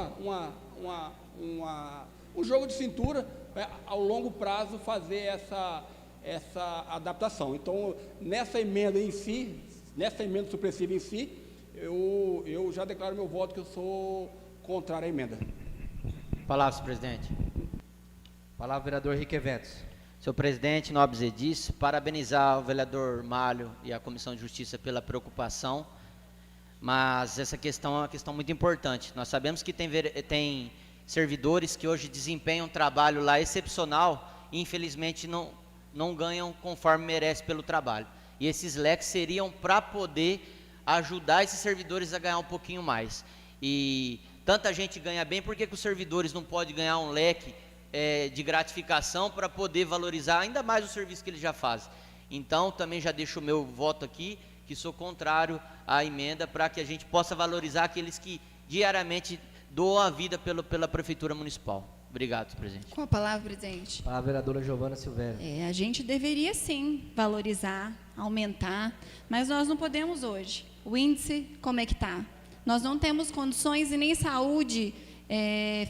E: jogo de cintura, né, ao longo prazo fazer essa adaptação. Então, nessa emenda em si, nessa emenda supressiva em si, eu já declaro meu voto que eu sou contrário à emenda.
H: Palavra, senhor presidente.
A: Palavra, vereador Henrique Eventos.
H: Senhor presidente, nobres edis, parabenizar o vereador Malho e a Comissão de Justiça pela preocupação, mas essa questão é uma questão muito importante. Nós sabemos que tem servidores que hoje desempenham um trabalho lá excepcional e infelizmente não ganham conforme merece pelo trabalho. E esses leques seriam para poder ajudar esses servidores a ganhar um pouquinho mais. E tanta gente ganha bem, por que os servidores não podem ganhar um leque de gratificação para poder valorizar ainda mais o serviço que eles já fazem? Então, também já deixo o meu voto aqui, que sou contrário à emenda, para que a gente possa valorizar aqueles que diariamente doam a vida pela Prefeitura Municipal. Obrigado, senhor presidente.
C: Com a palavra, presidente.
A: A vereadora Giovana Silvério.
C: A gente deveria sim valorizar, aumentar, mas nós não podemos hoje. O índice, como é que está? Nós não temos condições e nem saúde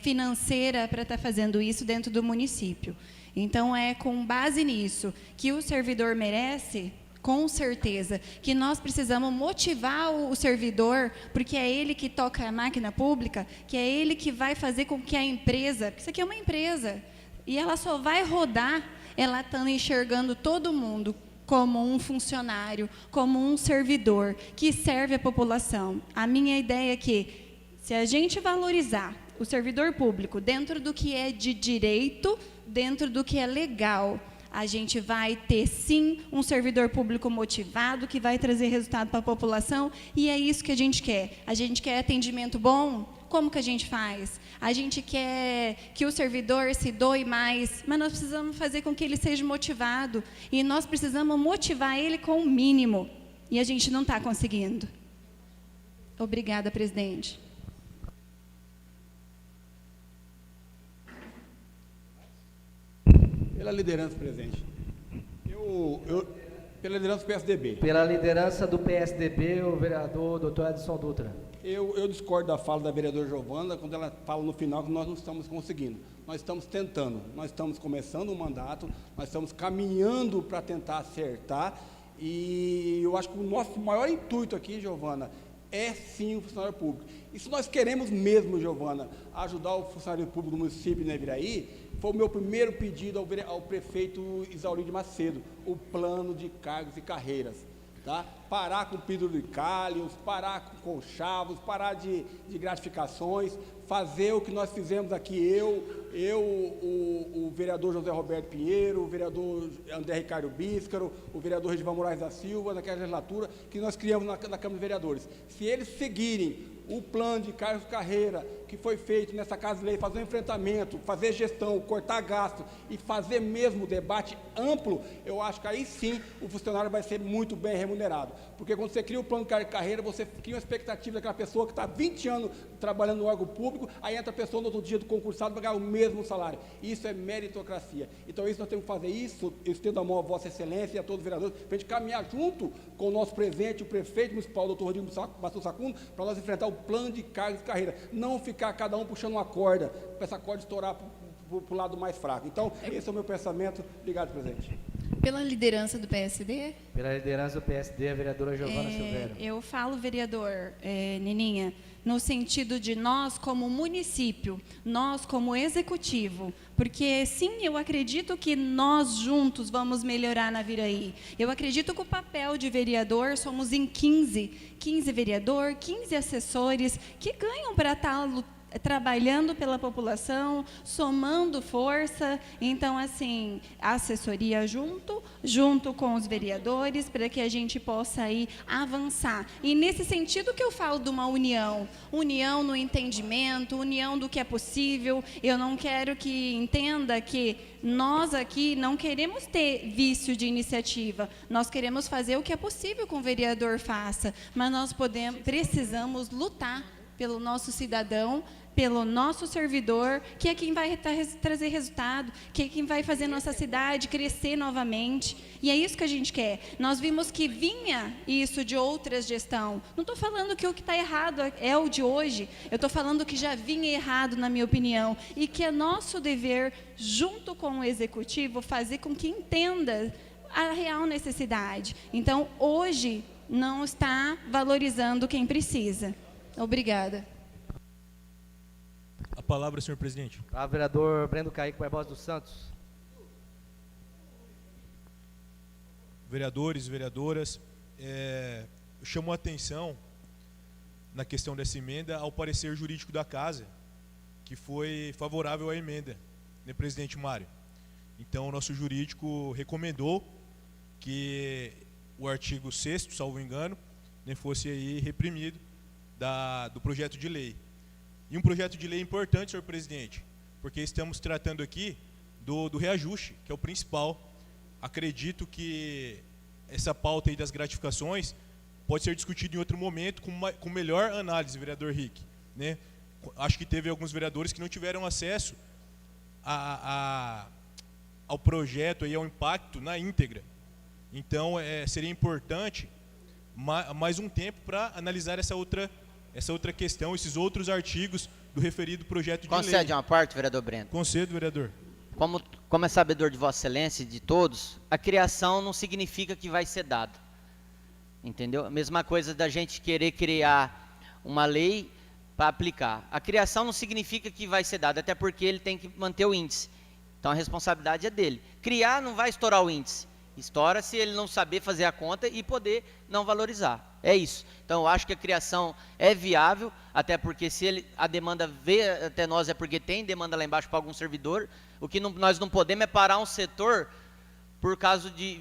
C: financeira para estar fazendo isso dentro do município. Então, é com base nisso que o servidor merece, com certeza, que nós precisamos motivar o servidor, porque é ele que toca a máquina pública, que é ele que vai fazer com que a empresa, porque isso aqui é uma empresa, e ela só vai rodar, ela estando enxergando todo mundo como um funcionário, como um servidor, que serve a população. A minha ideia é que, se a gente valorizar o servidor público dentro do que é de direito, dentro do que é legal, a gente vai ter, sim, um servidor público motivado, que vai trazer resultado para a população, e é isso que a gente quer. A gente quer atendimento bom. Como que a gente faz? A gente quer que o servidor se doe mais, mas nós precisamos fazer com que ele seja motivado, e nós precisamos motivar ele com o mínimo, e a gente não está conseguindo. Obrigada, presidente.
E: Pela liderança, presidente. Pela liderança do PSDB.
A: Pela liderança do PSDB, o vereador Dr. Edson Dutra.
E: Eu discordo da fala da vereadora Giovana, quando ela fala no final que nós não estamos conseguindo. Nós estamos tentando, nós estamos começando o mandato, nós estamos caminhando para tentar acertar, e eu acho que o nosso maior intuito aqui, Giovana, é sim o funcionário público. E se nós queremos mesmo, Giovana, ajudar o funcionário público do município de Naviraí, foi o meu primeiro pedido ao prefeito Isauri de Macedo, o plano de cargos e carreiras. Tá? Parar com penduricalhos, parar com conchavos, parar de gratificações, fazer o que nós fizemos aqui, o vereador José Roberto Pinheiro, o vereador André Ricardo Bíscaro, o vereador Redivan Moraes da Silva, naquela legislatura que nós criamos na Câmara de Vereadores. Se eles seguirem o plano de cargos e carreira que foi feito nessa Casa de Lei, fazer um enfrentamento, fazer gestão, cortar gasto e fazer mesmo debate amplo, eu acho que aí sim o funcionário vai ser muito bem remunerado. Porque quando você cria o plano de carreira, você cria uma expectativa daquela pessoa que está 20 anos trabalhando no órgão público, aí entra a pessoa no outro dia do concursado para ganhar o mesmo salário. Isso é meritocracia. Então, isso nós temos que fazer isso, eu estendo a mão a Vossa Excelência e a todos os vereadores, para a gente caminhar junto com o nosso presidente, o prefeito municipal, o doutor Rodrigo Bastos Sacundo, para nós enfrentar o plano de cargos e carreira. Não ficar cada um puxando uma corda, para essa corda estourar para o lado mais fraco. Então, esse é o meu pensamento. Obrigado, presidente.
C: Pela liderança do PSD?
A: Pela liderança do PSD, a vereadora Giovana Silvério.
C: Eu falo, vereador Nininha, no sentido de nós como município, nós como executivo, porque sim, eu acredito que nós juntos vamos melhorar Naviraí. Eu acredito que o papel de vereador, somos em 15 vereadores, 15 assessores, que ganham para estar trabalhando pela população, somando força. Então, assim, a assessoria junto com os vereadores, para que a gente possa aí avançar. E nesse sentido que eu falo de uma união no entendimento, união do que é possível. Eu não quero que entenda que nós aqui não queremos ter vício de iniciativa. Nós queremos fazer o que é possível que o vereador faça, mas nós precisamos lutar pelo nosso cidadão, pelo nosso servidor, que é quem vai trazer resultado, que é quem vai fazer nossa cidade crescer novamente. E é isso que a gente quer. Nós vimos que vinha isso de outras gestões. Não estou falando que o que está errado é o de hoje. Eu estou falando que já vinha errado, na minha opinião. E que é nosso dever, junto com o Executivo, fazer com que entenda a real necessidade. Então, hoje, não está valorizando quem precisa. Obrigada.
G: A palavra, senhor presidente.
A: A vereador Brendo Caíque Barbosa dos Santos.
G: Vereadores, vereadoras, chamou a atenção na questão dessa emenda ao parecer jurídico da casa, que foi favorável à emenda, né, presidente Mário? Então, o nosso jurídico recomendou que o artigo 6º, salvo engano, né, fosse aí reprimido do projeto de lei. E um projeto de lei importante, senhor presidente, porque estamos tratando aqui do reajuste, que é o principal. Acredito que essa pauta aí das gratificações pode ser discutida em outro momento com melhor análise, vereador Rick, né? Acho que teve alguns vereadores que não tiveram acesso ao projeto e ao impacto na íntegra. Então, seria importante mais um tempo para analisar essa outra questão, esses outros artigos do referido projeto de lei.
H: Concede uma parte, vereador Breno?
G: Concedo, vereador.
H: Como é sabedor de Vossa Excelência e de todos, a criação não significa que vai ser dado. Entendeu? A mesma coisa da gente querer criar uma lei para aplicar. A criação não significa que vai ser dado, até porque ele tem que manter o índice. Então a responsabilidade é dele. Criar não vai estourar o índice. Estoura se ele não saber fazer a conta e poder não valorizar. É isso. Então, eu acho que a criação é viável, até porque se a demanda veio até nós é porque tem demanda lá embaixo para algum servidor. O que nós não podemos é parar um setor por causa de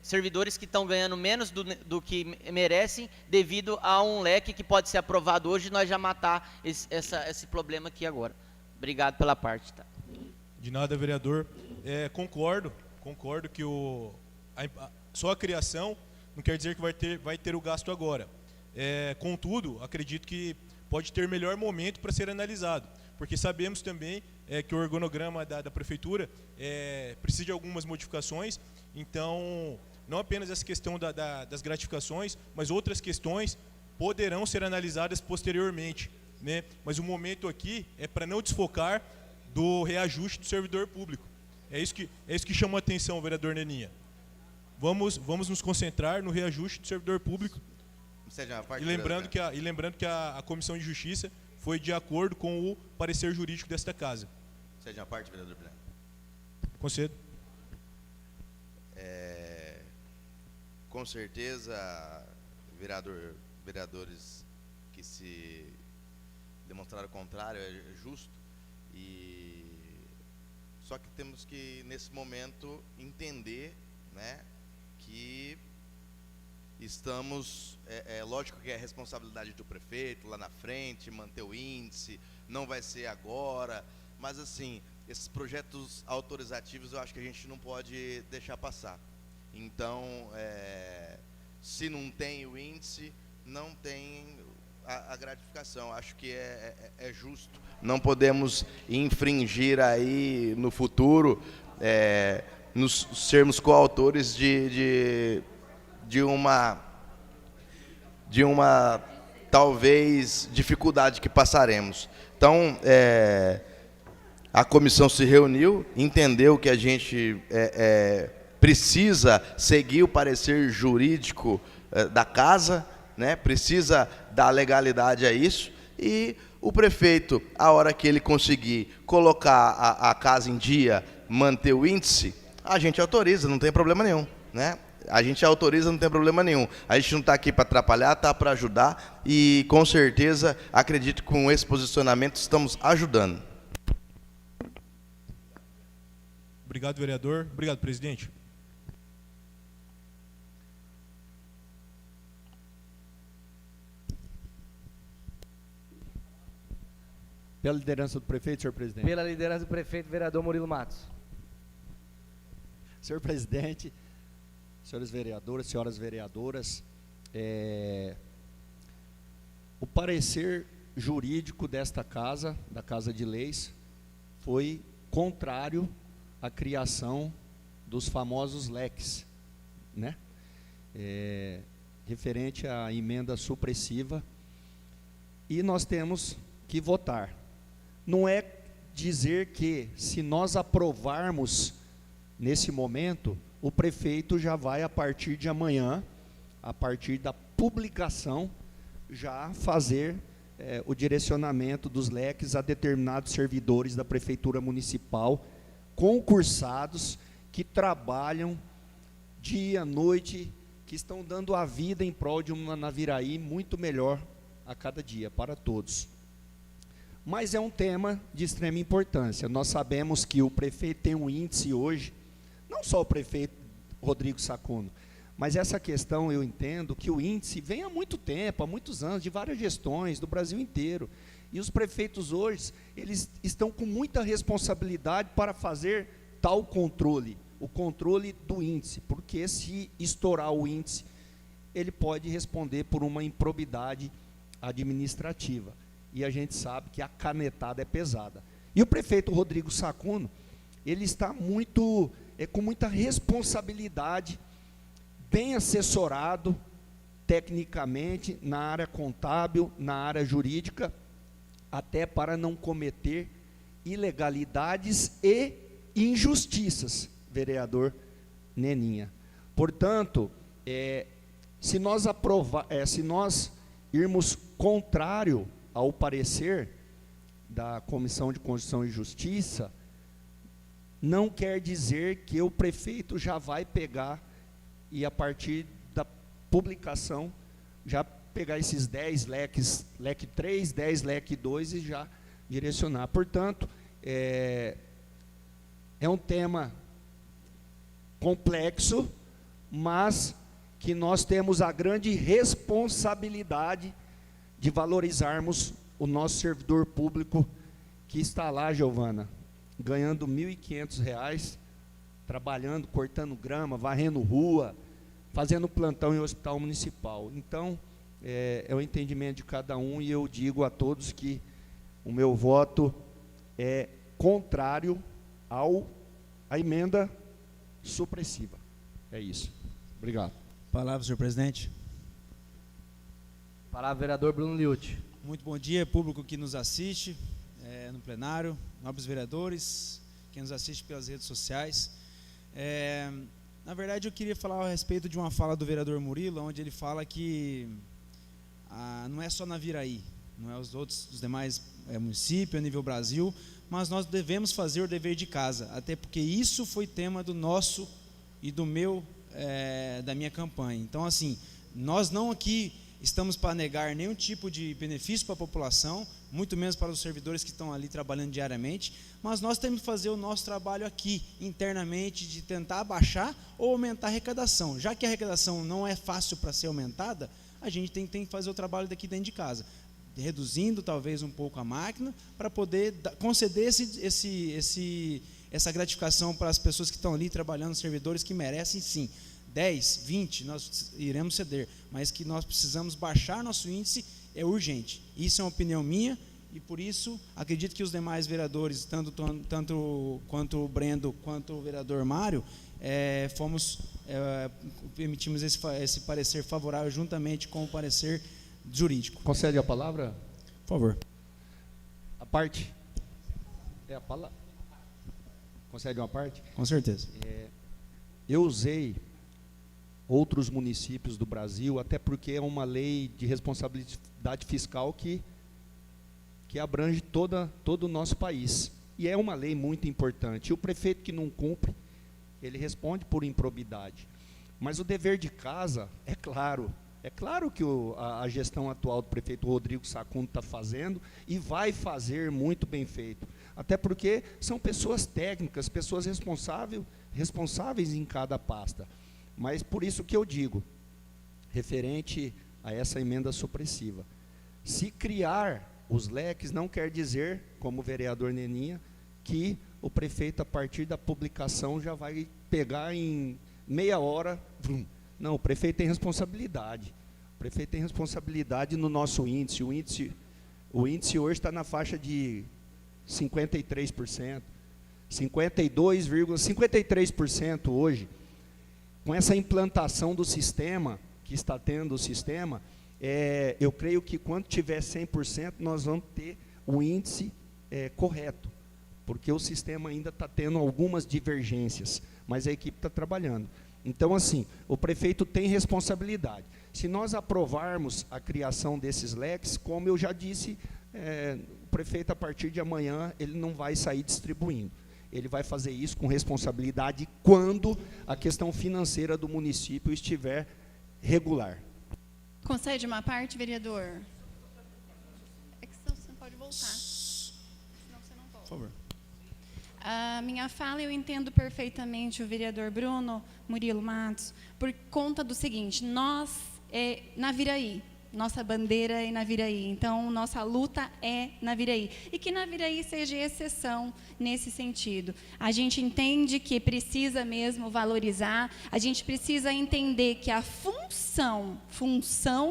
H: servidores que estão ganhando menos do que merecem devido a um leque que pode ser aprovado hoje e nós já matar esse problema aqui agora. Obrigado pela parte. Tá?
G: De nada, vereador. Concordo que só a criação não quer dizer que vai ter o gasto agora. Contudo, acredito que pode ter melhor momento para ser analisado, porque sabemos também que o organograma da prefeitura precisa de algumas modificações. Então, não apenas essa questão das gratificações, mas outras questões poderão ser analisadas posteriormente, né? Mas o momento aqui é para não desfocar do reajuste do servidor público. É isso que chamou a atenção, vereador Neninha. Vamos nos concentrar no reajuste do servidor público. E lembrando que a Comissão de Justiça foi de acordo com o parecer jurídico desta casa.
D: Seja a parte, vereador Breno.
G: Concedo.
D: Com certeza, vereadores que se demonstraram o contrário, é justo. Só que temos que, nesse momento, entender, né, que estamos, lógico que é responsabilidade do prefeito lá na frente, manter o índice, não vai ser agora, mas assim, esses projetos autorizativos eu acho que a gente não pode deixar passar. Então, se não tem o índice, não tem a gratificação. Acho que é justo. Não podemos infringir aí no futuro, nos sermos coautores de uma talvez dificuldade que passaremos. Então, a comissão se reuniu, entendeu que a gente precisa seguir o parecer jurídico da casa, né? Precisa dar legalidade a isso, e o prefeito, a hora que ele conseguir colocar a casa em dia, manter o índice, a gente autoriza, não tem problema nenhum, né? a gente autoriza, não tem problema nenhum. A gente não está aqui para atrapalhar, está para ajudar e, com certeza, acredito que com esse posicionamento estamos ajudando.
G: Obrigado, vereador. Obrigado, presidente.
I: Pela liderança do prefeito, senhor presidente.
A: Pela liderança do prefeito, vereador Murilo Matos.
I: Senhor presidente, senhores vereadores, senhoras vereadoras, o parecer jurídico desta casa, da Casa de Leis, foi contrário à criação dos famosos leques, né? Referente à emenda supressiva, e nós temos que votar. Não é dizer que, se nós aprovarmos nesse momento, o prefeito já vai, a partir de amanhã, a partir da publicação, já fazer o direcionamento dos leques a determinados servidores da Prefeitura Municipal, concursados, que trabalham dia, noite, que estão dando a vida em prol de uma Naviraí muito melhor a cada dia, para todos. Mas é um tema de extrema importância. Nós sabemos que o prefeito tem um índice hoje, não só o prefeito Rodrigo Saccono, mas essa questão, eu entendo que o índice vem há muito tempo, há muitos anos, de várias gestões do Brasil inteiro. E os prefeitos hoje, eles estão com muita responsabilidade para fazer tal controle, o controle do índice, porque se estourar o índice, ele pode responder por uma improbidade administrativa. E a gente sabe que a canetada é pesada. E o prefeito Rodrigo Saccono, ele está com muita responsabilidade, bem assessorado tecnicamente na área contábil, na área jurídica, até para não cometer ilegalidades e injustiças, vereador Neninha. Portanto, se nós irmos contrário ao parecer da Comissão de Constituição e Justiça, não quer dizer que o prefeito já vai pegar e, a partir da publicação, já pegar esses 10 leques, leque 3, 10 leque 2 e já direcionar. Portanto, é um tema complexo, mas que nós temos a grande responsabilidade de valorizarmos o nosso servidor público, que está lá, Giovana, ganhando R$ 1.500, trabalhando, cortando grama, varrendo rua, fazendo plantão em hospital municipal. Então, é o entendimento de cada um, e eu digo a todos que o meu voto é contrário à emenda supressiva. É isso. Obrigado.
J: Palavra, senhor presidente.
A: Palavra, vereador Bruno Liucci.
J: Muito bom dia, público que nos assiste no plenário, nobres vereadores, que nos assiste pelas redes sociais. Na verdade, eu queria falar a respeito de uma fala do vereador Murilo, onde ele fala que não é só Naviraí, não é os demais municípios, a nível Brasil, mas nós devemos fazer o dever de casa, até porque isso foi tema do nosso e do meu, da minha campanha. Então, assim, nós não aqui estamos para negar nenhum tipo de benefício para a população, muito menos para os servidores que estão ali trabalhando diariamente, mas nós temos que fazer o nosso trabalho aqui, internamente, de tentar abaixar ou aumentar a arrecadação. Já que a arrecadação não é fácil para ser aumentada, a gente tem que fazer o trabalho daqui dentro de casa, reduzindo talvez um pouco a máquina, para poder conceder essa gratificação para as pessoas que estão ali trabalhando, servidores que merecem sim. 10, 20, nós iremos ceder, mas que nós precisamos baixar nosso índice é urgente. Isso é uma opinião minha, e por isso acredito que os demais vereadores, tanto quanto o Brendo, quanto o vereador Mário, emitimos esse parecer favorável juntamente com o parecer jurídico.
I: Concede a palavra?
J: Por favor.
I: A parte? A palavra? Concede uma parte?
J: Com certeza.
I: Eu usei outros municípios do Brasil, até porque é uma lei de responsabilidade fiscal que abrange todo o nosso país. E é uma lei muito importante. E o prefeito que não cumpre, ele responde por improbidade. Mas o dever de casa, é claro que a gestão atual do prefeito Rodrigo Sacun está fazendo e vai fazer muito bem feito. Até porque são pessoas técnicas, pessoas responsáveis em cada pasta. Mas por isso que eu digo, referente a essa emenda supressiva, se criar os leques não quer dizer, como o vereador Neninha, que o prefeito, a partir da publicação, já vai pegar em meia hora. Não, o prefeito tem responsabilidade. O prefeito tem responsabilidade no nosso índice. O índice hoje está na faixa de 53%, 52,53% hoje. Com essa implantação do sistema, que está tendo o sistema, eu creio que quando tiver 100%, nós vamos ter o índice correto, porque o sistema ainda está tendo algumas divergências, mas a equipe está trabalhando. Então, assim, o prefeito tem responsabilidade. Se nós aprovarmos a criação desses leques, como eu já disse, o prefeito, a partir de amanhã, ele não vai sair distribuindo. Ele vai fazer isso com responsabilidade quando a questão financeira do município estiver regular.
C: Concede uma parte, vereador? É que senão você não pode voltar. Senão você não volta.
J: Por favor.
C: A minha fala, eu entendo perfeitamente o vereador Bruno Murilo Matos, por conta do seguinte: nós, Naviraí, nossa bandeira é Naviraí, então nossa luta é Naviraí. E que Naviraí seja exceção nesse sentido. A gente entende que precisa mesmo valorizar, a gente precisa entender que a função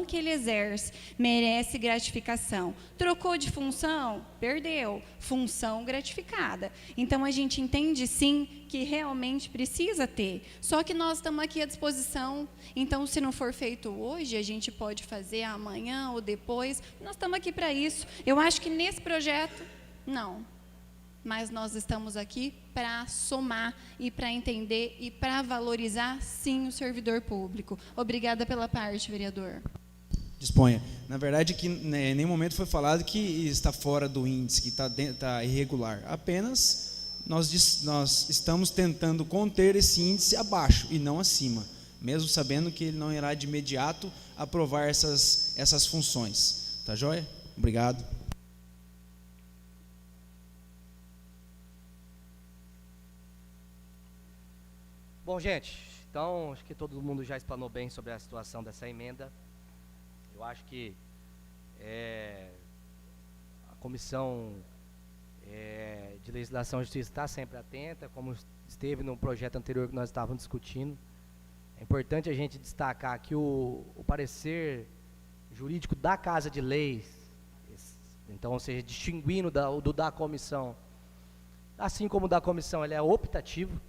C: que ele exerce merece gratificação. Trocou de função? Perdeu. Função gratificada. Então, a gente entende, sim, que realmente precisa ter. Só que nós estamos aqui à disposição. Então, se não for feito hoje, a gente pode fazer amanhã ou depois. Nós estamos aqui para isso. Eu acho que nesse projeto, não. Mas nós estamos aqui para somar e para entender e para valorizar, sim, o servidor público. Obrigada pela parte, vereador.
J: Disponha. Na verdade, que em nenhum momento foi falado que está fora do índice, que está irregular. Apenas nós estamos tentando conter esse índice abaixo e não acima, mesmo sabendo que ele não irá de imediato aprovar essas funções. Tá joia? Obrigado.
A: Bom, gente, então acho que todo mundo já explanou bem sobre a situação dessa emenda. Eu acho que a Comissão de Legislação e Justiça está sempre atenta, como esteve no projeto anterior que nós estávamos discutindo. É importante a gente destacar que o parecer jurídico da Casa de Leis, então, ou seja, distinguindo do da comissão, assim como o da comissão, ele é optativo.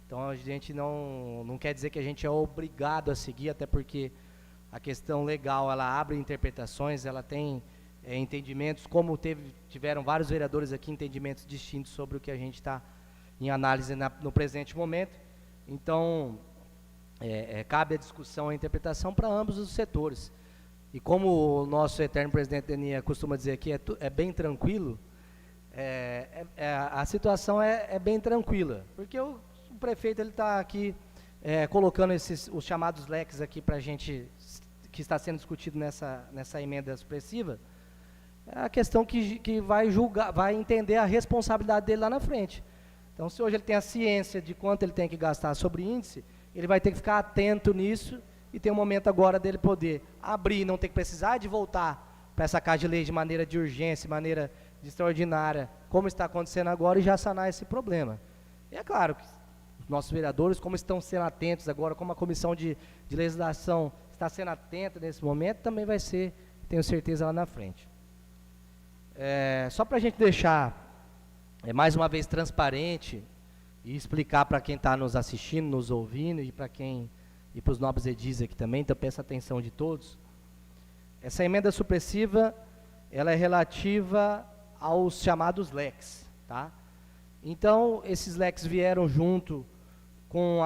A: Então, a gente não quer dizer que a gente é obrigado a seguir, até porque a questão legal, ela abre interpretações, ela tem entendimentos, como tiveram vários vereadores aqui, entendimentos distintos sobre o que a gente está em análise no presente momento. Então, cabe a discussão, a interpretação para ambos os setores. E como o nosso eterno presidente Deninha costuma dizer aqui, é bem tranquilo, a situação é bem tranquila, porque o prefeito está aqui colocando os chamados leques aqui para a gente, que está sendo discutido nessa emenda supressiva, é a questão que vai julgar, vai entender a responsabilidade dele lá na frente. Então, se hoje ele tem a ciência de quanto ele tem que gastar sobre índice, ele vai ter que ficar atento nisso e tem um momento agora dele poder abrir e não ter que precisar de voltar para essa Casa de Leis de maneira de urgência, maneira de extraordinária, como está acontecendo agora, e já sanar esse problema. E é claro que os nossos vereadores, como estão sendo atentos agora, como a Comissão de Legislação está sendo atenta nesse momento, também vai ser, tenho certeza, lá na frente. Só para a gente deixar mais uma vez transparente e explicar para quem está nos assistindo, nos ouvindo, e para os nobres edis aqui também, então peço a atenção de todos. Essa emenda supressiva, ela é relativa aos chamados leques, tá? Então, esses leques vieram junto com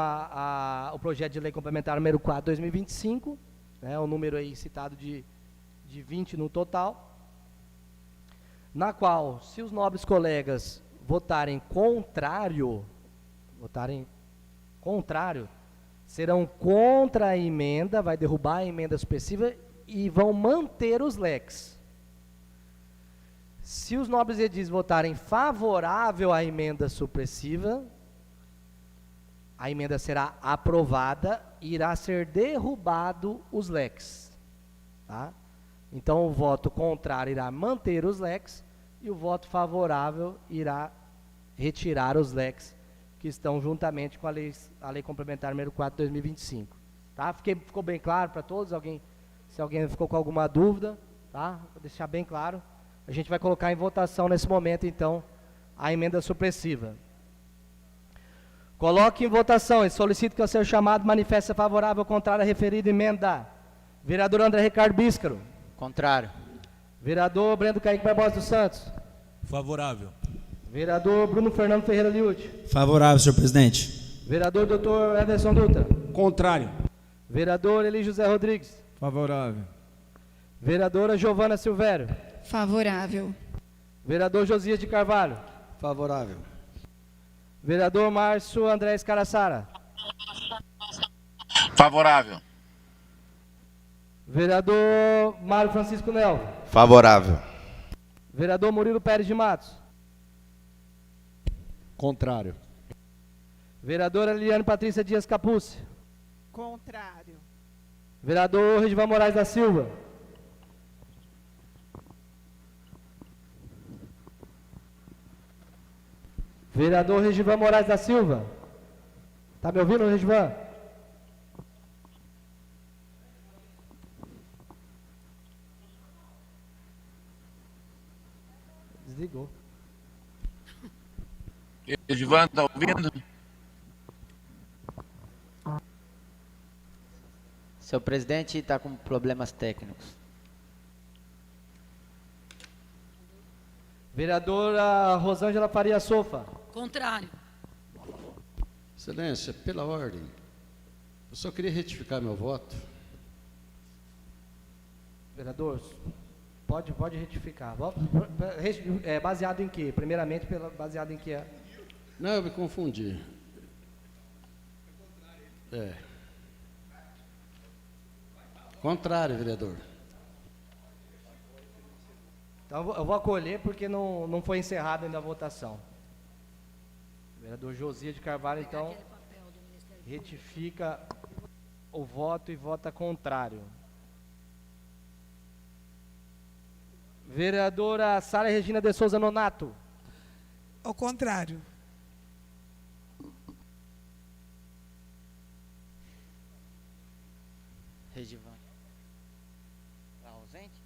A: o projeto de lei complementar número 4 de 2025, né, o número aí citado de 20 no total, na qual, se os nobres colegas votarem contrário, serão contra a emenda, vai derrubar a emenda supressiva e vão manter os leques. Se os nobres edis votarem favorável à emenda supressiva, a emenda será aprovada e irá ser derrubado os leques. Tá? Então, o voto contrário irá manter os leques e o voto favorável irá retirar os leques que estão juntamente com a lei complementar número 4 de 2025. Tá? Ficou bem claro para todos? Se alguém ficou com alguma dúvida, tá? Vou deixar bem claro. A gente vai colocar em votação nesse momento, então, a emenda supressiva. Coloque em votação e solicito que ao ser chamado manifeste favorável ou contrário à referida emenda. Vereador André Ricardo Bíscaro.
H: Contrário.
A: Vereador Brendo Kaique Barbosa dos Santos.
G: Favorável.
A: Vereador Bruno Fernando Ferreira Liute.
J: Favorável, senhor presidente.
A: Vereador Dr. Everson Dutra.
E: Contrário.
A: Vereador Eli José Rodrigues.
J: Favorável.
A: Vereadora Giovana Silvério.
C: Favorável.
A: Vereador Josias de Carvalho.
F: Favorável.
A: Vereador Márcio André Escaraçara.
K: Favorável.
A: Vereador Mário Francisco Nelva.
D: Favorável.
A: Vereador Murilo Pérez de Matos.
I: Contrário.
A: Vereadora Liliane Patrícia Dias Capucci.
L: Contrário.
A: Vereador Regivan Moraes da Silva. Vereador Regivan Moraes da Silva. Tá me ouvindo, Regivan? Desligou.
K: Edivan, está ouvindo?
H: Seu presidente está com problemas técnicos.
A: Vereadora Rosângela Faria Sofa.
B: Contrário.
F: Excelência, pela ordem, eu só queria retificar meu voto.
A: Vereador, pode retificar. Baseado em quê? Primeiramente, baseado em quê?
F: Não, eu me confundi. Contrário, vereador.
A: Então, eu vou acolher porque não foi encerrada ainda a votação. Vereador Josias de Carvalho, então, retifica o voto e vota contrário. Vereadora Sara Regina de Souza Nonato.
L: Ao contrário.
H: Regivan. Está ausente?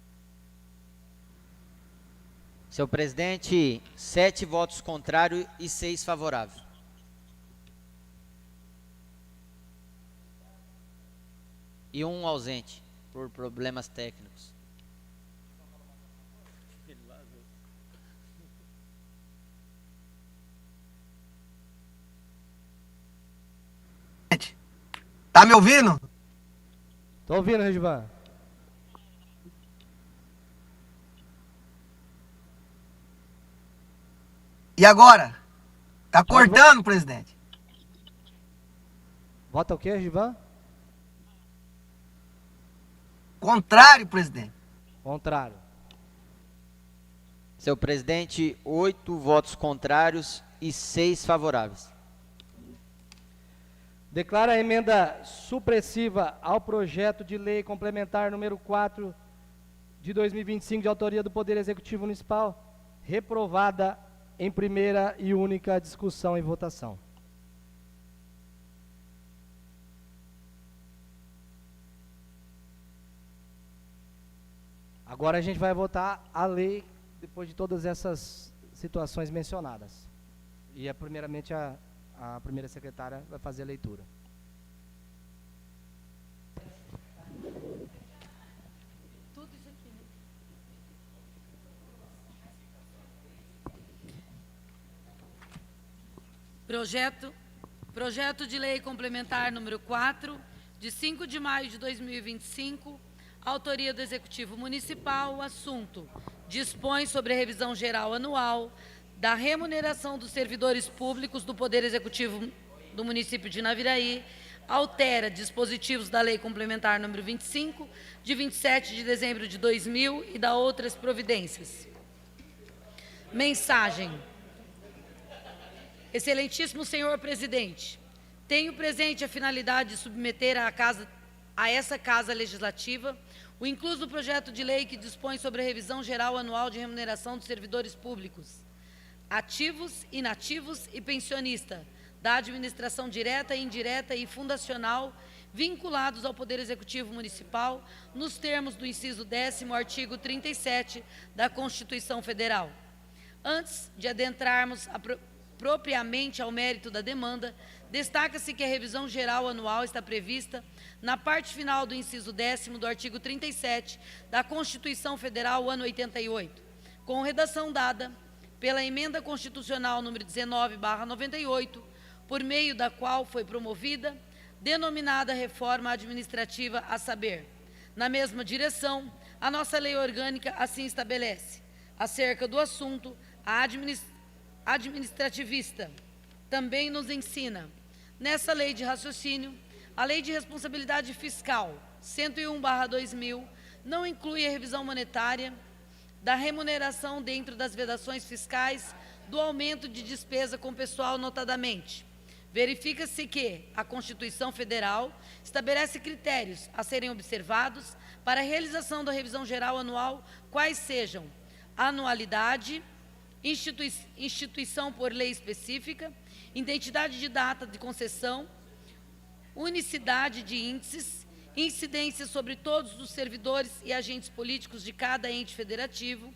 H: Seu presidente, 7 votos contrários e 6 favoráveis. E 1 ausente, por problemas técnicos.
M: Tá me ouvindo?
A: Tô ouvindo, Regivan.
M: E agora? Tá cortando, presidente.
A: Vota o quê, Regivan?
M: Contrário, presidente.
A: Contrário.
H: Seu presidente, 8 votos contrários e 6 favoráveis.
A: Declara a emenda supressiva ao projeto de lei complementar número 4 de 2025, de autoria do Poder Executivo Municipal, reprovada em primeira e única discussão e votação. Agora a gente vai votar a lei depois de todas essas situações mencionadas. E primeiramente a primeira secretária vai fazer a leitura.
B: Tudo isso aqui, né? Projeto de lei complementar número 4, de 5 de maio de 2025, autoria do Executivo Municipal, assunto: dispõe sobre a revisão geral anual da remuneração dos servidores públicos do Poder Executivo do município de Naviraí, altera dispositivos da Lei Complementar número 25, de 27 de dezembro de 2000 e da outras providências. Mensagem. Excelentíssimo senhor presidente, tenho presente a finalidade de submeter a essa Casa Legislativa o incluso projeto de lei que dispõe sobre a revisão geral anual de remuneração dos servidores públicos, ativos, inativos e pensionista, da administração direta, indireta e fundacional, vinculados ao Poder Executivo Municipal, nos termos do inciso 10º, artigo 37 da Constituição Federal. Antes de adentrarmos propriamente ao mérito da demanda, destaca-se que a revisão geral anual está prevista na parte final do inciso 10º do artigo 37 da Constituição Federal, ano 88, com redação dada pela Emenda Constitucional número 19/98, por meio da qual foi promovida, denominada reforma administrativa, a saber, na mesma direção, a nossa lei orgânica assim estabelece. Acerca do assunto, a administrativista também nos ensina, nessa lei de raciocínio, a Lei de Responsabilidade Fiscal 101/2000 não inclui a revisão monetária da remuneração dentro das vedações fiscais do aumento de despesa com pessoal, notadamente. Verifica-se que a Constituição Federal estabelece critérios a serem observados para a realização da revisão geral anual, quais sejam anualidade, instituição por lei específica, identidade de data de concessão, unicidade de índices, incidência sobre todos os servidores e agentes políticos de cada ente federativo.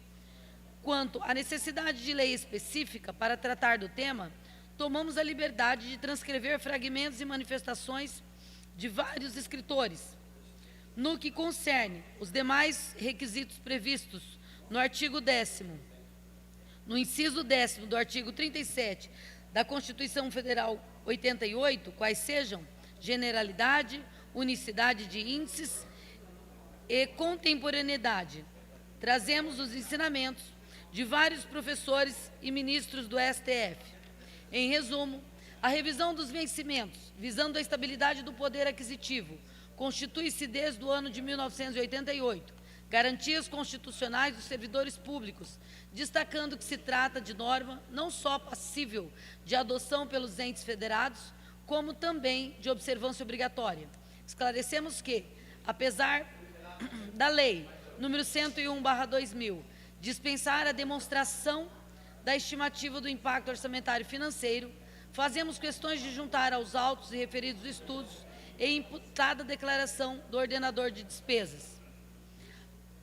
B: Quanto à necessidade de lei específica para tratar do tema, tomamos a liberdade de transcrever fragmentos e manifestações de vários escritores. No que concerne os demais requisitos previstos no artigo 10º, no inciso 10º do artigo 37 da Constituição Federal 88, quais sejam generalidade, unicidade de índices e contemporaneidade, trazemos os ensinamentos de vários professores e ministros do STF. Em resumo, a revisão dos vencimentos, visando a estabilidade do poder aquisitivo, constitui-se desde o ano de 1988, garantias constitucionais dos servidores públicos, destacando que se trata de norma não só passível de adoção pelos entes federados, como também de observância obrigatória. Esclarecemos que, apesar da Lei número 101/2000 dispensar a demonstração da estimativa do impacto orçamentário e financeiro, fazemos questões de juntar aos autos e referidos estudos e imputada declaração do ordenador de despesas.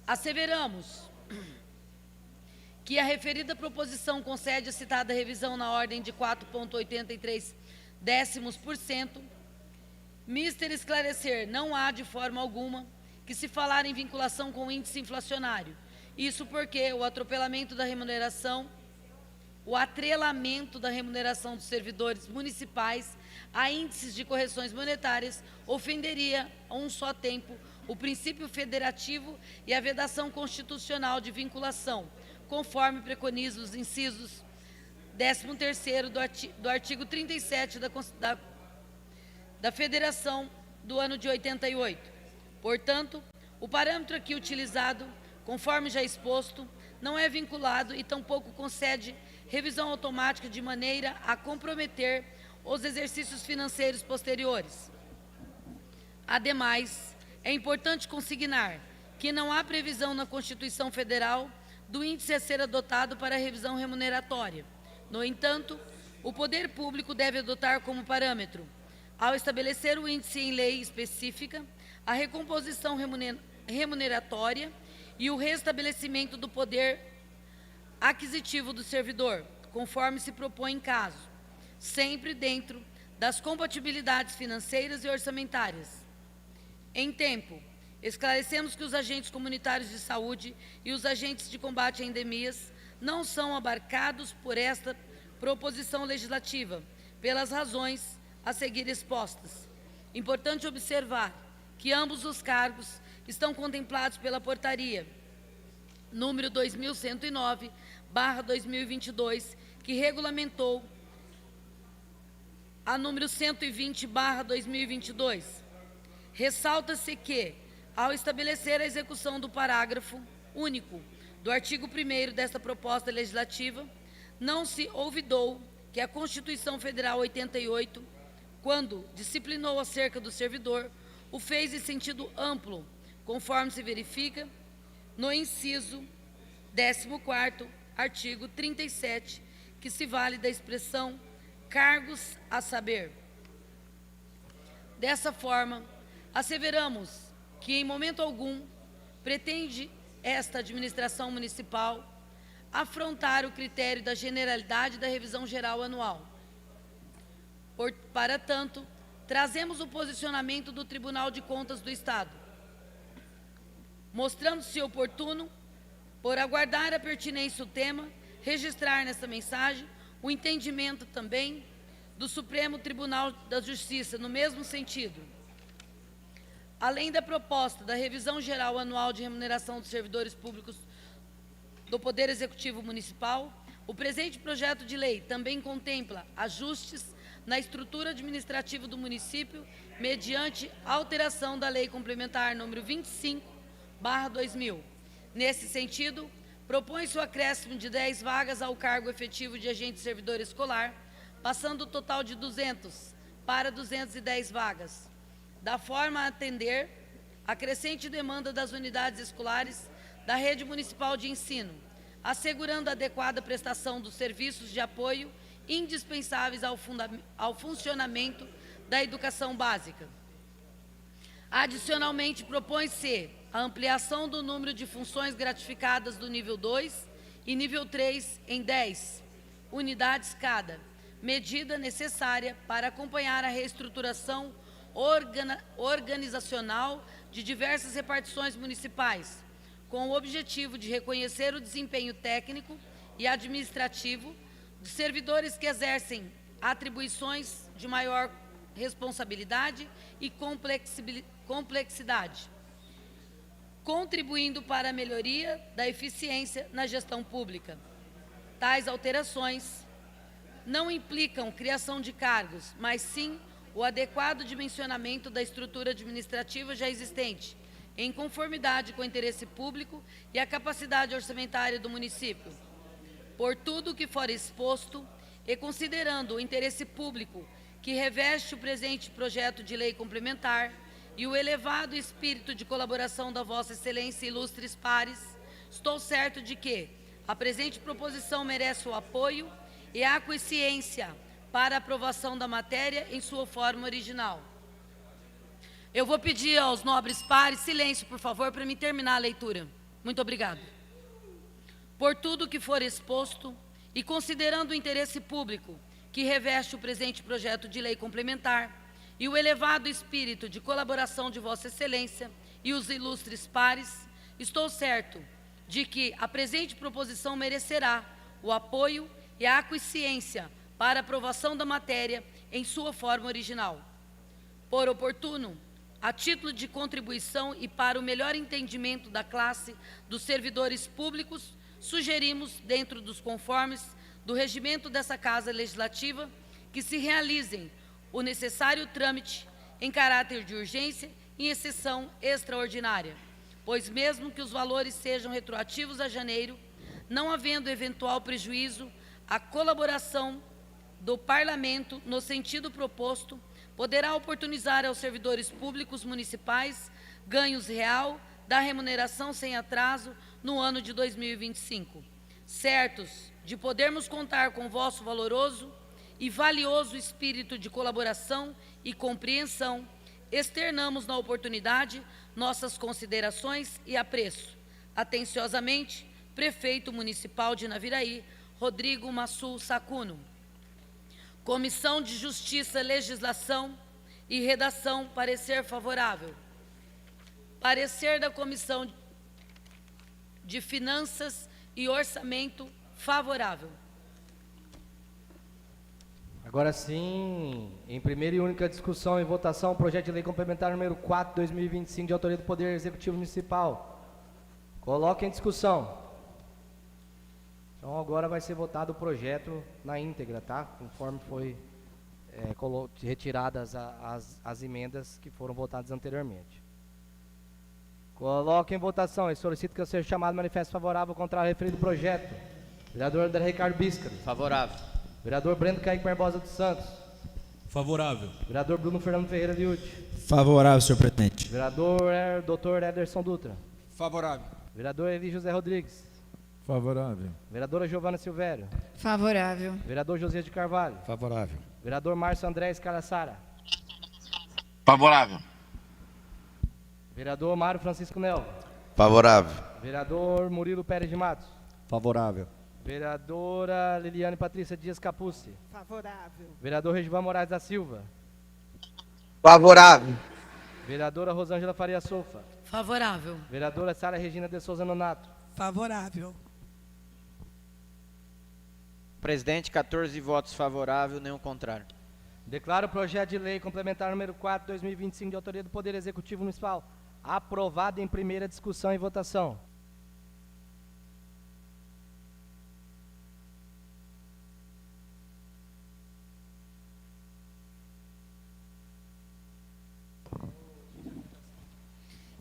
B: Asseveramos que a referida proposição concede a citada revisão na ordem de 4,83 décimos%. Mister esclarecer, não há de forma alguma que se falar em vinculação com o índice inflacionário. Isso porque o atrelamento da remuneração dos servidores municipais a índices de correções monetárias ofenderia a um só tempo o princípio federativo e a vedação constitucional de vinculação, conforme preconiza os incisos 13º do artigo 37 da Federação do ano de 88. Portanto, o parâmetro aqui utilizado, conforme já exposto, não é vinculado e tampouco concede revisão automática de maneira a comprometer os exercícios financeiros posteriores. Ademais, é importante consignar que não há previsão na Constituição Federal do índice a ser adotado para a revisão remuneratória. No entanto, o poder público deve adotar como parâmetro, ao estabelecer o índice em lei específica, a recomposição remuneratória e o restabelecimento do poder aquisitivo do servidor, conforme se propõe em caso, sempre dentro das compatibilidades financeiras e orçamentárias. Em tempo, esclarecemos que os agentes comunitários de saúde e os agentes de combate a endemias não são abarcados por esta proposição legislativa, pelas razões a seguir expostas. Importante observar que ambos os cargos estão contemplados pela portaria número 2109/2022, que regulamentou a número 120/2022. Ressalta-se que, ao estabelecer a execução do parágrafo único do artigo 1º desta proposta legislativa, não se olvidou que a Constituição Federal 88, quando disciplinou acerca do servidor, o fez em sentido amplo, conforme se verifica no inciso 14º, artigo 37, que se vale da expressão cargos a saber. Dessa forma, asseveramos que, em momento algum, pretende esta administração municipal afrontar o critério da generalidade da revisão geral anual. Para tanto, trazemos o posicionamento do Tribunal de Contas do Estado, mostrando-se oportuno, por aguardar a pertinência do tema, registrar nessa mensagem o entendimento também do Supremo Tribunal da Justiça, no mesmo sentido. Além da proposta da revisão geral anual de remuneração dos servidores públicos do Poder Executivo Municipal, o presente projeto de lei também contempla ajustes na estrutura administrativa do município, mediante alteração da Lei Complementar número 25/2000. Nesse sentido, propõe-se o acréscimo de 10 vagas ao cargo efetivo de agente servidor escolar, passando o total de 200 para 210 vagas, da forma a atender a crescente demanda das unidades escolares da rede municipal de ensino, assegurando a adequada prestação dos serviços de apoio indispensáveis ao funcionamento da educação básica. Adicionalmente, propõe-se a ampliação do número de funções gratificadas do nível 2 e nível 3 em 10 unidades cada, medida necessária para acompanhar a reestruturação organizacional de diversas repartições municipais, com o objetivo de reconhecer o desempenho técnico e administrativo de servidores que exercem atribuições de maior responsabilidade e complexidade, contribuindo para a melhoria da eficiência na gestão pública. Tais alterações não implicam criação de cargos, mas sim o adequado dimensionamento da estrutura administrativa já existente, em conformidade com o interesse público e a capacidade orçamentária do município. Por tudo o que for exposto, e considerando o interesse público que reveste o presente projeto de lei complementar e o elevado espírito de colaboração da Vossa Excelência e ilustres pares, estou certo de que a presente proposição merece o apoio e a aquiescência para a aprovação da matéria em sua forma original. Eu vou pedir aos nobres pares silêncio, por favor, para me terminar a leitura. Muito obrigado. Por tudo que for exposto e considerando o interesse público que reveste o presente projeto de lei complementar e o elevado espírito de colaboração de Vossa Excelência e os ilustres pares, estou certo de que a presente proposição merecerá o apoio e a aquiescência para aprovação da matéria em sua forma original. Por oportuno, a título de contribuição e para o melhor entendimento da classe dos servidores públicos, sugerimos, dentro dos conformes do regimento dessa Casa Legislativa, que se realizem o necessário trâmite em caráter de urgência e em sessão extraordinária, pois mesmo que os valores sejam retroativos a janeiro, não havendo eventual prejuízo, a colaboração do Parlamento, no sentido proposto, poderá oportunizar aos servidores públicos municipais ganhos real da remuneração sem atraso no ano de 2025. Certos de podermos contar com vosso valoroso e valioso espírito de colaboração e compreensão, externamos na oportunidade nossas considerações e apreço. Atenciosamente, Prefeito Municipal de Naviraí, Rodrigo Massul Sacuno. Comissão de Justiça, Legislação e Redação, parecer favorável. Parecer da Comissão de Finanças e Orçamento, favorável.
A: Agora sim, em primeira e única discussão e votação, o projeto de lei complementar número 4, 2025, de autoria do Poder Executivo Municipal. Coloque em discussão. Então agora vai ser votado o projeto na íntegra, tá? Conforme foi retiradas as emendas que foram votadas anteriormente. Coloco em votação e solicito que eu seja chamado manifesto favorável contra o referido projeto. Vereador André Ricardo Bíscaro.
H: Favorável.
A: Vereador Breno Kaique Barbosa dos Santos.
G: Favorável.
A: Vereador Bruno Fernando Ferreira Liute.
J: Favorável, senhor presidente.
A: Vereador Dr. Ederson Dutra.
E: Favorável.
A: Vereador Eli José Rodrigues.
N: Favorável.
A: Vereadora Giovana Silvério.
C: Favorável.
A: Vereador Josias de Carvalho.
F: Favorável.
A: Vereador Márcio André Escaraçara.
K: Favorável.
A: Vereador Mário Francisco Nelva.
D: Favorável.
A: Vereador Murilo Pérez de Matos.
I: Favorável.
A: Vereadora Liliane Patrícia Dias Capucci.
L: Favorável.
A: Vereador Regivan Moraes da Silva.
M: Favorável.
A: Vereadora Rosângela Faria Soufa.
B: Favorável.
A: Vereadora Sara Regina de Souza Nonato.
L: Favorável.
H: Presidente, 14 votos favoráveis, nenhum contrário.
A: Declaro o projeto de lei complementar número 4, 2025, de autoria do Poder Executivo Municipal, aprovado em primeira discussão e votação.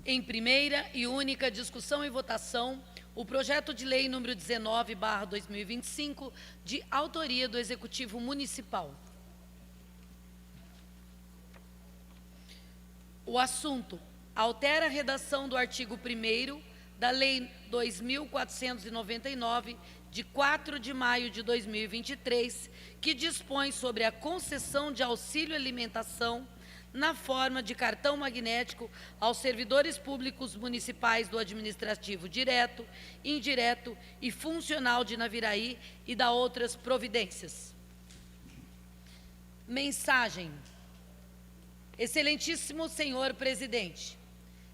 B: Em primeira e única discussão e votação, o projeto de lei número 19/2025, de autoria do Executivo Municipal. O assunto: altera a redação do artigo 1º da Lei 2.499, de 4 de maio de 2023, que dispõe sobre a concessão de auxílio alimentação na forma de cartão magnético aos servidores públicos municipais do administrativo direto, indireto e funcional de Naviraí e da outras providências. Mensagem. Excelentíssimo senhor presidente,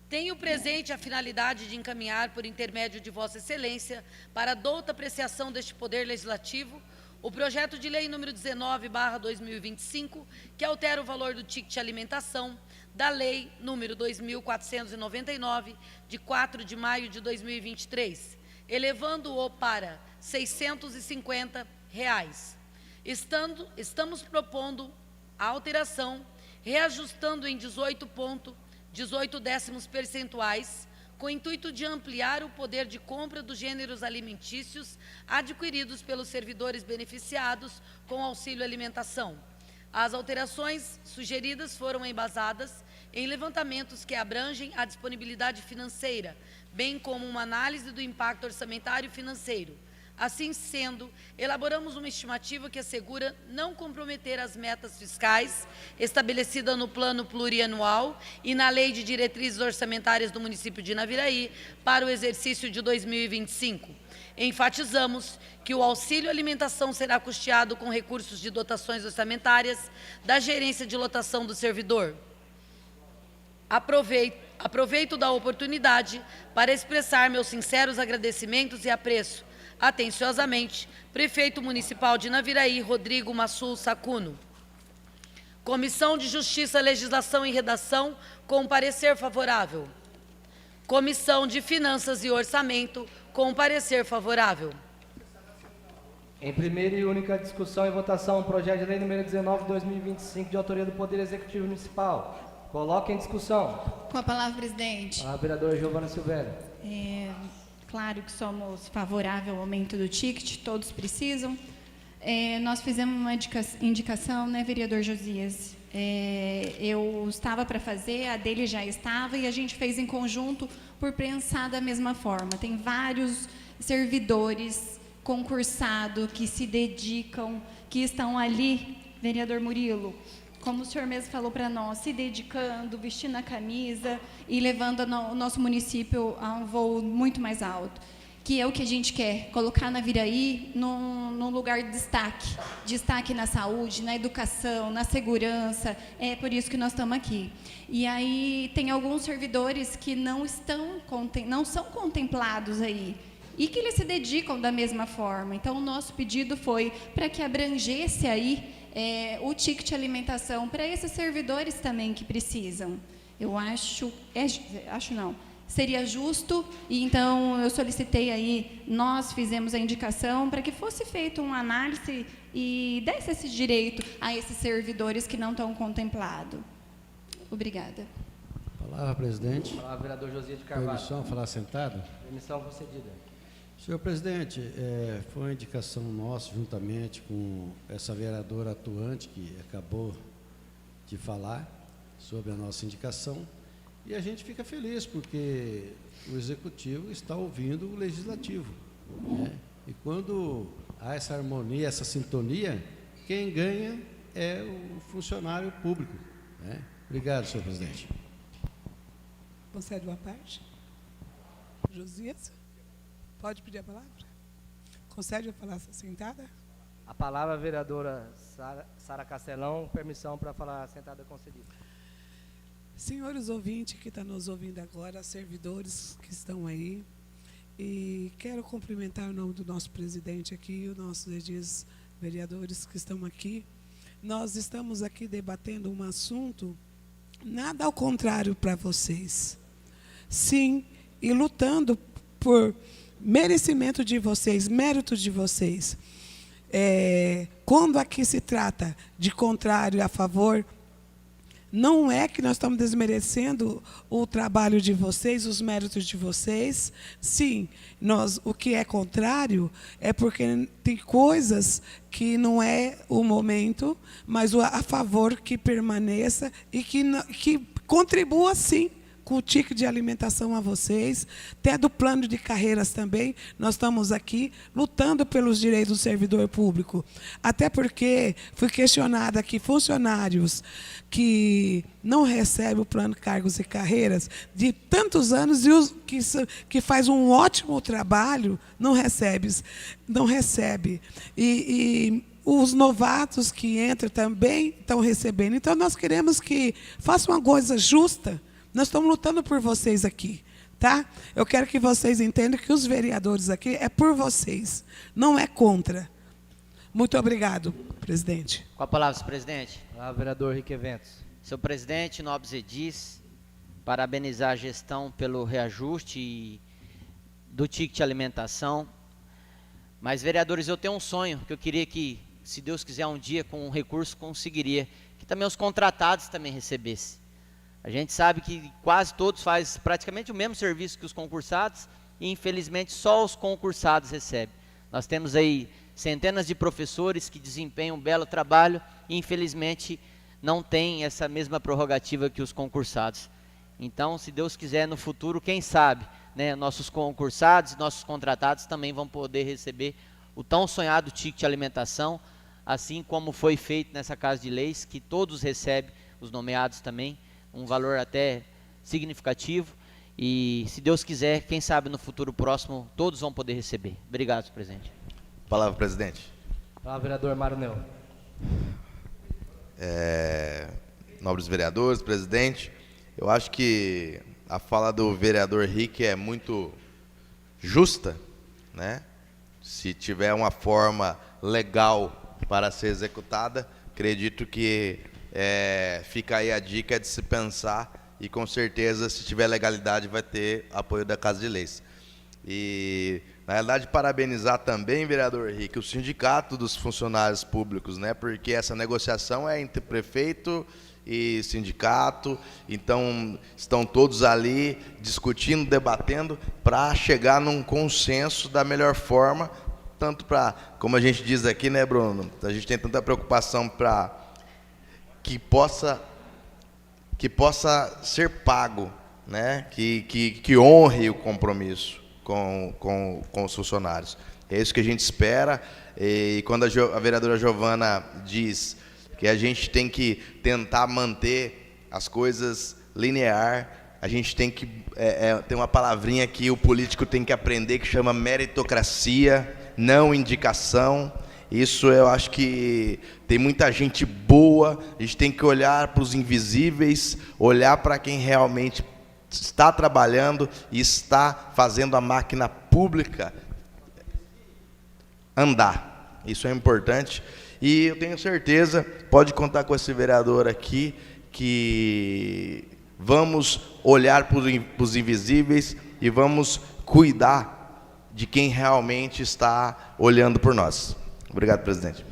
B: tenho presente a finalidade de encaminhar, por intermédio de Vossa Excelência, para a douta apreciação deste Poder Legislativo, o projeto de lei número 19/2025, que altera o valor do ticket alimentação da lei número 2.499, de 4 de maio de 2023, elevando-o para R$ 650. Estamos propondo a alteração, reajustando em 18 décimos percentuais, com o intuito de ampliar o poder de compra dos gêneros alimentícios adquiridos pelos servidores beneficiados com auxílio alimentação. As alterações sugeridas foram embasadas em levantamentos que abrangem a disponibilidade financeira, bem como uma análise do impacto orçamentário e financeiro. Assim sendo, elaboramos uma estimativa que assegura não comprometer as metas fiscais estabelecidas no Plano Plurianual e na Lei de Diretrizes Orçamentárias do município de Naviraí para o exercício de 2025. Enfatizamos que o auxílio alimentação será custeado com recursos de dotações orçamentárias da Gerência de Lotação do Servidor. Aproveito da oportunidade para expressar meus sinceros agradecimentos e apreço atenciosamente, Prefeito Municipal de Naviraí, Rodrigo Massul Sacuno. Comissão de Justiça, Legislação e Redação, com parecer favorável. Comissão de Finanças e Orçamento, com parecer favorável.
A: Em primeira e única discussão e votação, o projeto de lei número 19/2025, de autoria do Poder Executivo Municipal. Coloque em discussão.
C: Com a palavra, presidente.
A: A vereadora Giovana Silvério.
C: Claro que somos favoráveis ao aumento do ticket, todos precisam. Nós fizemos uma indicação, né, vereador Josias? Eu estava para fazer, a dele já estava, e a gente fez em conjunto por pensar da mesma forma. Tem vários servidores concursados que se dedicam, que estão ali, vereador Murilo, como o senhor mesmo falou para nós, se dedicando, vestindo a camisa e levando o nosso município a um voo muito mais alto, que é o que a gente quer, colocar Naviraí num lugar de destaque na saúde, na educação, na segurança, é por isso que nós estamos aqui. E aí tem alguns servidores que não são contemplados aí, e que eles se dedicam da mesma forma. Então, o nosso pedido foi para que abrangesse aí o ticket seria justo, e então eu solicitei aí, nós fizemos a indicação para que fosse feita uma análise e desse esse direito a esses servidores que não estão contemplados. Obrigada.
F: Palavra, presidente.
A: Palavra, vereador Josias de Carvalho.
F: Permissão, falar sentado?
A: Permissão concedida.
F: Senhor presidente, foi uma indicação nossa, juntamente com essa vereadora atuante que acabou de falar sobre a nossa indicação, e a gente fica feliz porque o Executivo está ouvindo o Legislativo, né? E quando há essa harmonia, essa sintonia, quem ganha é o funcionário público, né? Obrigado, senhor presidente.
L: Concede uma parte? Josias? Pode pedir a palavra? Concede a palavra sentada?
A: A palavra, vereadora Sara Castelão, permissão para falar sentada concedida.
L: Senhores ouvintes que estão nos ouvindo agora, servidores que estão aí, e quero cumprimentar o nome do nosso presidente aqui, os nossos vereadores que estão aqui. Nós estamos aqui debatendo um assunto, nada ao contrário para vocês. Sim, e lutando por merecimento de vocês, mérito de vocês. Quando aqui se trata de contrário a favor, não é que nós estamos desmerecendo o trabalho de vocês, os méritos de vocês. Sim, o que é contrário é porque tem coisas que não é o momento, mas a favor que permaneça e que contribua, sim, com o ticket de alimentação a vocês, até do plano de carreiras também. Nós estamos aqui lutando pelos direitos do servidor público. Até porque fui questionada que funcionários que não recebem o plano de cargos e carreiras de tantos anos e os que faz um ótimo trabalho não recebe. E os novatos que entram também estão recebendo. Então, nós queremos que faça uma coisa justa. Nós estamos lutando por vocês aqui, tá? Eu quero que vocês entendam que os vereadores aqui é por vocês, não é contra. Muito obrigado, presidente.
H: Com a palavra, senhor presidente.
A: Palavra, vereador Henrique Eventos.
H: Senhor presidente, nobres edis, parabenizar a gestão pelo reajuste do ticket de alimentação. Mas, vereadores, eu tenho um sonho que eu queria que, se Deus quiser, um dia, com um recurso, conseguiria, que também os contratados também recebessem. A gente sabe que quase todos fazem praticamente o mesmo serviço que os concursados e, infelizmente, só os concursados recebem. Nós temos aí centenas de professores que desempenham um belo trabalho e, infelizmente, não tem essa mesma prerrogativa que os concursados. Então, se Deus quiser, no futuro, quem sabe, né, nossos concursados e nossos contratados também vão poder receber o tão sonhado ticket de alimentação, assim como foi feito nessa Casa de Leis, que todos recebem, os nomeados também, um valor até significativo, e se Deus quiser, quem sabe no futuro próximo, todos vão poder receber. Obrigado, senhor presidente.
D: Palavra, presidente.
A: Palavra, vereador Mário Neu.
D: Nobres vereadores, presidente, eu acho que a fala do vereador Henrique é muito justa, né? Se tiver uma forma legal para ser executada, acredito que fica aí a dica de se pensar e, com certeza, se tiver legalidade, vai ter apoio da Casa de Leis. E, na realidade, parabenizar também, vereador Henrique, o sindicato dos funcionários públicos, né? Porque essa negociação é entre prefeito e sindicato, então estão todos ali discutindo, debatendo, para chegar num consenso da melhor forma, tanto para, como a gente diz aqui, né, Bruno, a gente tem tanta preocupação para que possa ser pago, né? Que honre o compromisso com os funcionários. É isso que a gente espera. E quando a vereadora Giovana diz que a gente tem que tentar manter as coisas linear, a gente tem que tem uma palavrinha que o político tem que aprender que chama meritocracia, não indicação. Isso eu acho que tem muita gente boa, a gente tem que olhar para os invisíveis, olhar para quem realmente está trabalhando e está fazendo a máquina pública andar. Isso é importante. E eu tenho certeza, pode contar com esse vereador aqui, que Vamos olhar para os invisíveis e vamos cuidar de quem realmente está olhando por nós. Obrigado, presidente.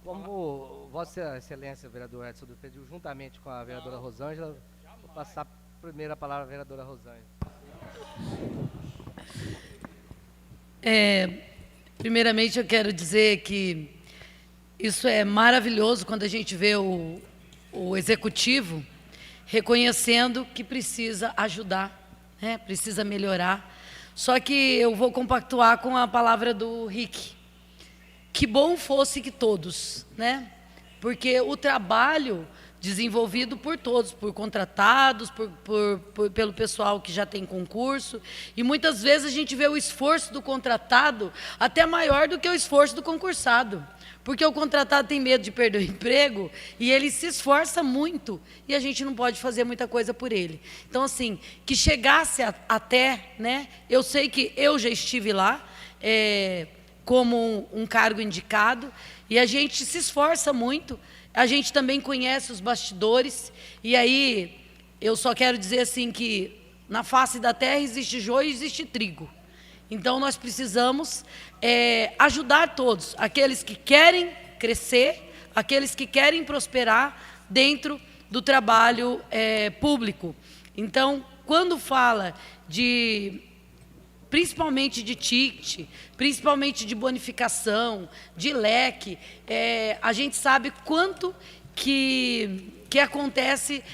A: Como Vossa Excelência, vereador Edson Dutra, pediu juntamente com a vereadora Rosângela, vou passar primeiro a palavra à vereadora Rosângela.
B: Primeiramente, eu quero dizer que isso é maravilhoso quando a gente vê o executivo reconhecendo que precisa ajudar, né? Precisa melhorar. Só que eu vou compactuar com a palavra do Rick. Que bom fosse que todos, né? Porque o trabalho desenvolvido por todos, por contratados, pelo pessoal que já tem concurso, e muitas vezes a gente vê o esforço do contratado até maior do que o esforço do concursado, porque o contratado tem medo de perder o emprego e ele se esforça muito e a gente não pode fazer muita coisa por ele. Então, assim, que chegasse até, né? Eu sei que eu já estive lá como um cargo indicado e a gente se esforça muito. A gente também conhece os bastidores, e aí eu só quero dizer assim que na face da terra existe joio e existe trigo. Então nós precisamos ajudar todos, aqueles que querem crescer, aqueles que querem prosperar dentro do trabalho público. Então, quando fala principalmente de ticket, principalmente de bonificação, de leque, a gente sabe quanto que acontece,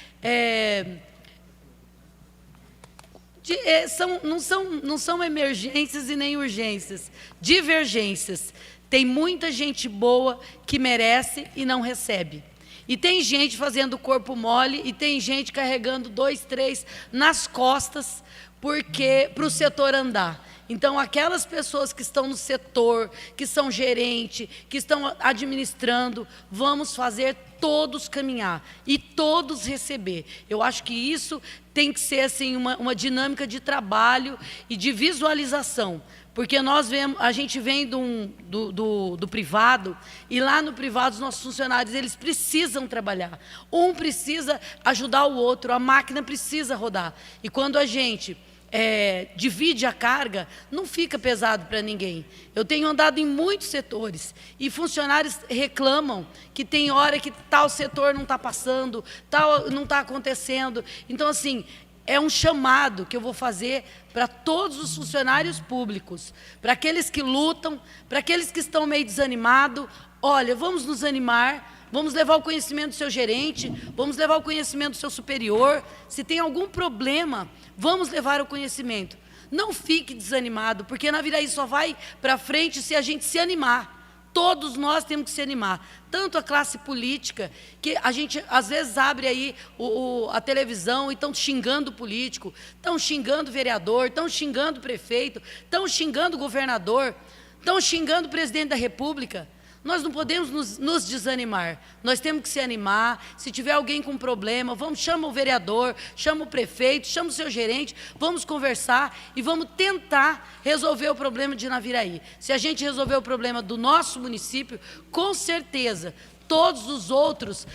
B: não são emergências e nem urgências, divergências. Tem muita gente boa que merece e não recebe. E tem gente fazendo corpo mole e tem gente carregando 2, 3 nas costas para o setor andar. Então, aquelas pessoas que estão no setor, que são gerente, que estão administrando, vamos fazer todos caminhar e todos receber. Eu acho que isso tem que ser assim, uma dinâmica de trabalho e de visualização. Porque a gente vem do privado, e lá no privado os nossos funcionários, eles precisam trabalhar. Um precisa ajudar o outro, a máquina precisa rodar. E quando a gente divide a carga, não fica pesado para ninguém. Eu tenho andado em muitos setores e funcionários reclamam que tem hora que tal setor não está passando, tal não está acontecendo. Então, assim, é um chamado que eu vou fazer para todos os funcionários públicos, para aqueles que lutam, para aqueles que estão meio desanimados. Olha, vamos nos animar. Vamos levar o conhecimento do seu gerente, vamos levar o conhecimento do seu superior. Se tem algum problema, vamos levar o conhecimento. Não fique desanimado, porque na Viraí só vai para frente se a gente se animar. Todos nós temos que se animar. Tanto a classe política, que a gente às vezes abre aí a televisão e estão xingando o político, estão xingando o vereador, estão xingando o prefeito, estão xingando o governador, estão xingando o presidente da República. Nós não podemos nos desanimar, nós temos que se animar. Se tiver alguém com problema, chama o vereador, chama o prefeito, chama o seu gerente, vamos conversar e vamos tentar resolver o problema de Naviraí. Se a gente resolver o problema do nosso município, com certeza, todos os outros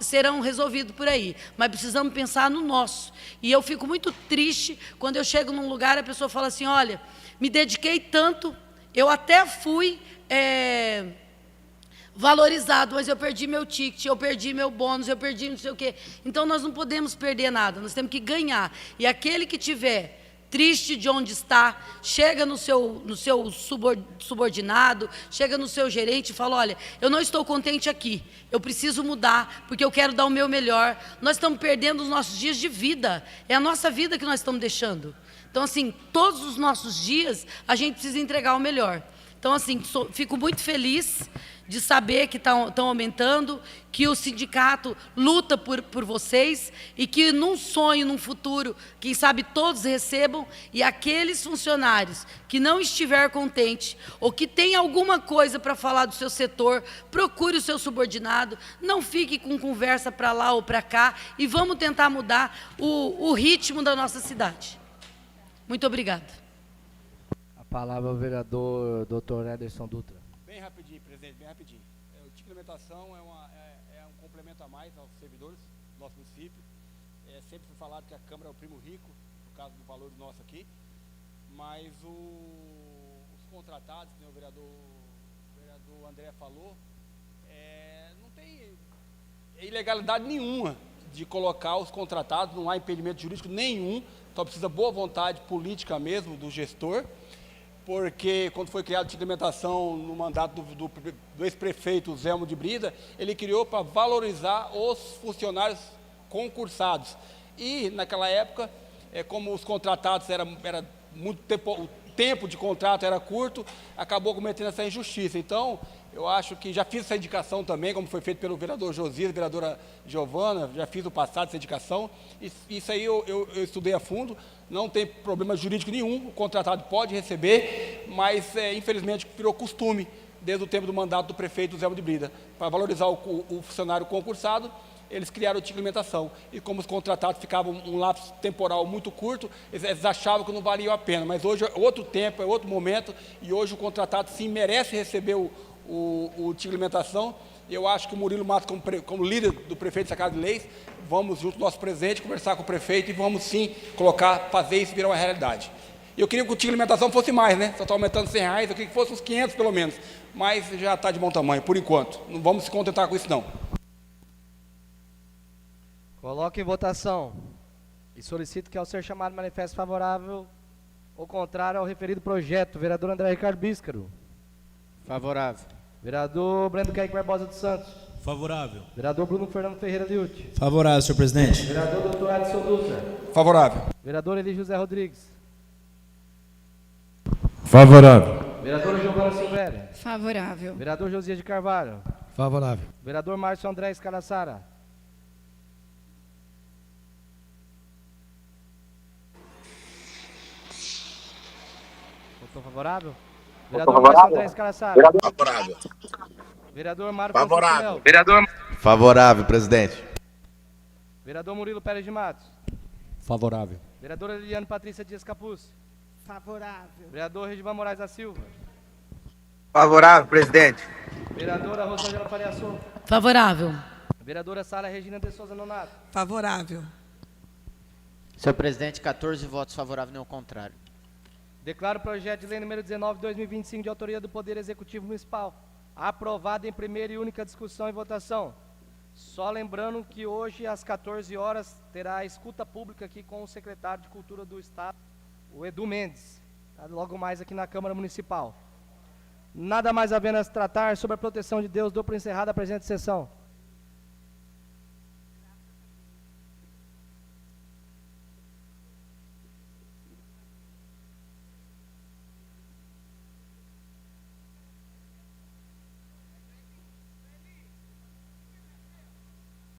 B: serão resolvidos por aí, mas precisamos pensar no nosso. E eu fico muito triste quando eu chego num lugar e a pessoa fala assim, olha, me dediquei tanto, eu até fui valorizado, mas eu perdi meu ticket, eu perdi meu bônus, eu perdi não sei o quê. Então, nós não podemos perder nada, nós temos que ganhar. E aquele que tiver triste de onde está, chega no seu subordinado, chega no seu gerente e fala, olha, eu não estou contente aqui, eu preciso mudar, porque eu quero dar o meu melhor. Nós estamos perdendo os nossos dias de vida, é a nossa vida que nós estamos deixando. Então, assim, todos os nossos dias, a gente precisa entregar o melhor. Então, assim, fico muito feliz de saber que estão aumentando, que o sindicato luta por vocês e que num sonho, num futuro, quem sabe todos recebam, e aqueles funcionários que não estiver contente ou que tem alguma coisa para falar do seu setor, procure o seu subordinado, não fique com conversa para lá ou para cá e vamos tentar mudar o ritmo da nossa cidade. Muito obrigada.
A: A palavra ao vereador Dr. Ederson Dutra.
E: Bem rapidinho, presidente, bem rapidinho. O tipo de alimentação é um complemento a mais aos servidores do nosso município. Sempre foi falado que a Câmara é o primo rico, no caso do valor nosso aqui, mas os contratados, que o vereador André falou, não tem ilegalidade nenhuma de colocar os contratados, não há impedimento jurídico nenhum, só precisa boa vontade política mesmo do gestor, porque quando foi criada a implementação no mandato do ex-prefeito Zelmo de Brida, ele criou para valorizar os funcionários concursados. E, naquela época, como os contratados era muito tempo, o tempo de contrato era curto, acabou cometendo essa injustiça. Então, eu acho que já fiz essa indicação também, como foi feito pelo vereador Josias, vereadora Giovana, já fiz no passado essa indicação. Isso aí eu estudei a fundo, não tem problema jurídico nenhum, o contratado pode receber, mas, infelizmente, virou costume, desde o tempo do mandato do prefeito Zelmo de Brida, para valorizar o funcionário concursado. Eles criaram o ticket de alimentação. E como os contratados ficavam um lapso temporal muito curto, eles achavam que não valia a pena. Mas hoje é outro tempo, é outro momento, e hoje o contratado sim merece receber o ticket de alimentação. Eu acho que o Murilo Matos, como líder do prefeito da Casa de Leis, vamos, junto do nosso presidente, conversar com o prefeito e vamos sim fazer isso virar uma realidade. Eu queria que o ticket de alimentação fosse mais, né? Só está aumentando R$100, eu queria que fosse uns 500 pelo menos. Mas já está de bom tamanho, por enquanto. Não vamos se contentar com isso, não.
A: Coloque em votação e solicito que, ao ser chamado manifesto favorável ou contrário ao referido projeto, vereador André Ricardo Bíscaro.
J: Favorável.
A: Vereador Breno Kaique Barbosa dos Santos.
G: Favorável.
A: Vereador Bruno Fernando Ferreira Liute.
J: Favorável, senhor presidente.
A: Vereador Dr. Adson Dutra.
E: Favorável.
A: Vereador Eli José Rodrigues.
G: Favorável.
A: Vereador Giovana Silvéria.
C: Favorável.
A: Vereador Josias de Carvalho.
G: Favorável.
A: Vereador Márcio André Escaraçara. Votou favorável? Vereador Márcio André Escaraçara.
K: Favorável.
A: Vereador Mário
K: Favorável.
A: Vereador.
D: Favorável, presidente.
A: Vereador Murilo Pérez de Matos.
I: Favorável.
A: Vereadora Liliane Patrícia Dias Capuz.
L: Favorável.
A: Vereador Regivan Moraes da Silva.
M: Favorável, presidente.
A: Vereadora Rosângela Faria Souza.
B: Favorável.
A: Vereadora Sara Regina de Souza Nonato.
L: Favorável.
H: Senhor presidente, 14 votos favoráveis, nenhum contrário.
A: Declaro o projeto de lei número 19/2025 de autoria do Poder Executivo Municipal aprovado em primeira e única discussão e votação. Só lembrando que hoje às 14 horas terá a escuta pública aqui com o secretário de Cultura do Estado, o Edu Mendes, tá logo mais aqui na Câmara Municipal. Nada mais havendo a se tratar, sobre a proteção de Deus, dou por encerrada a presente sessão.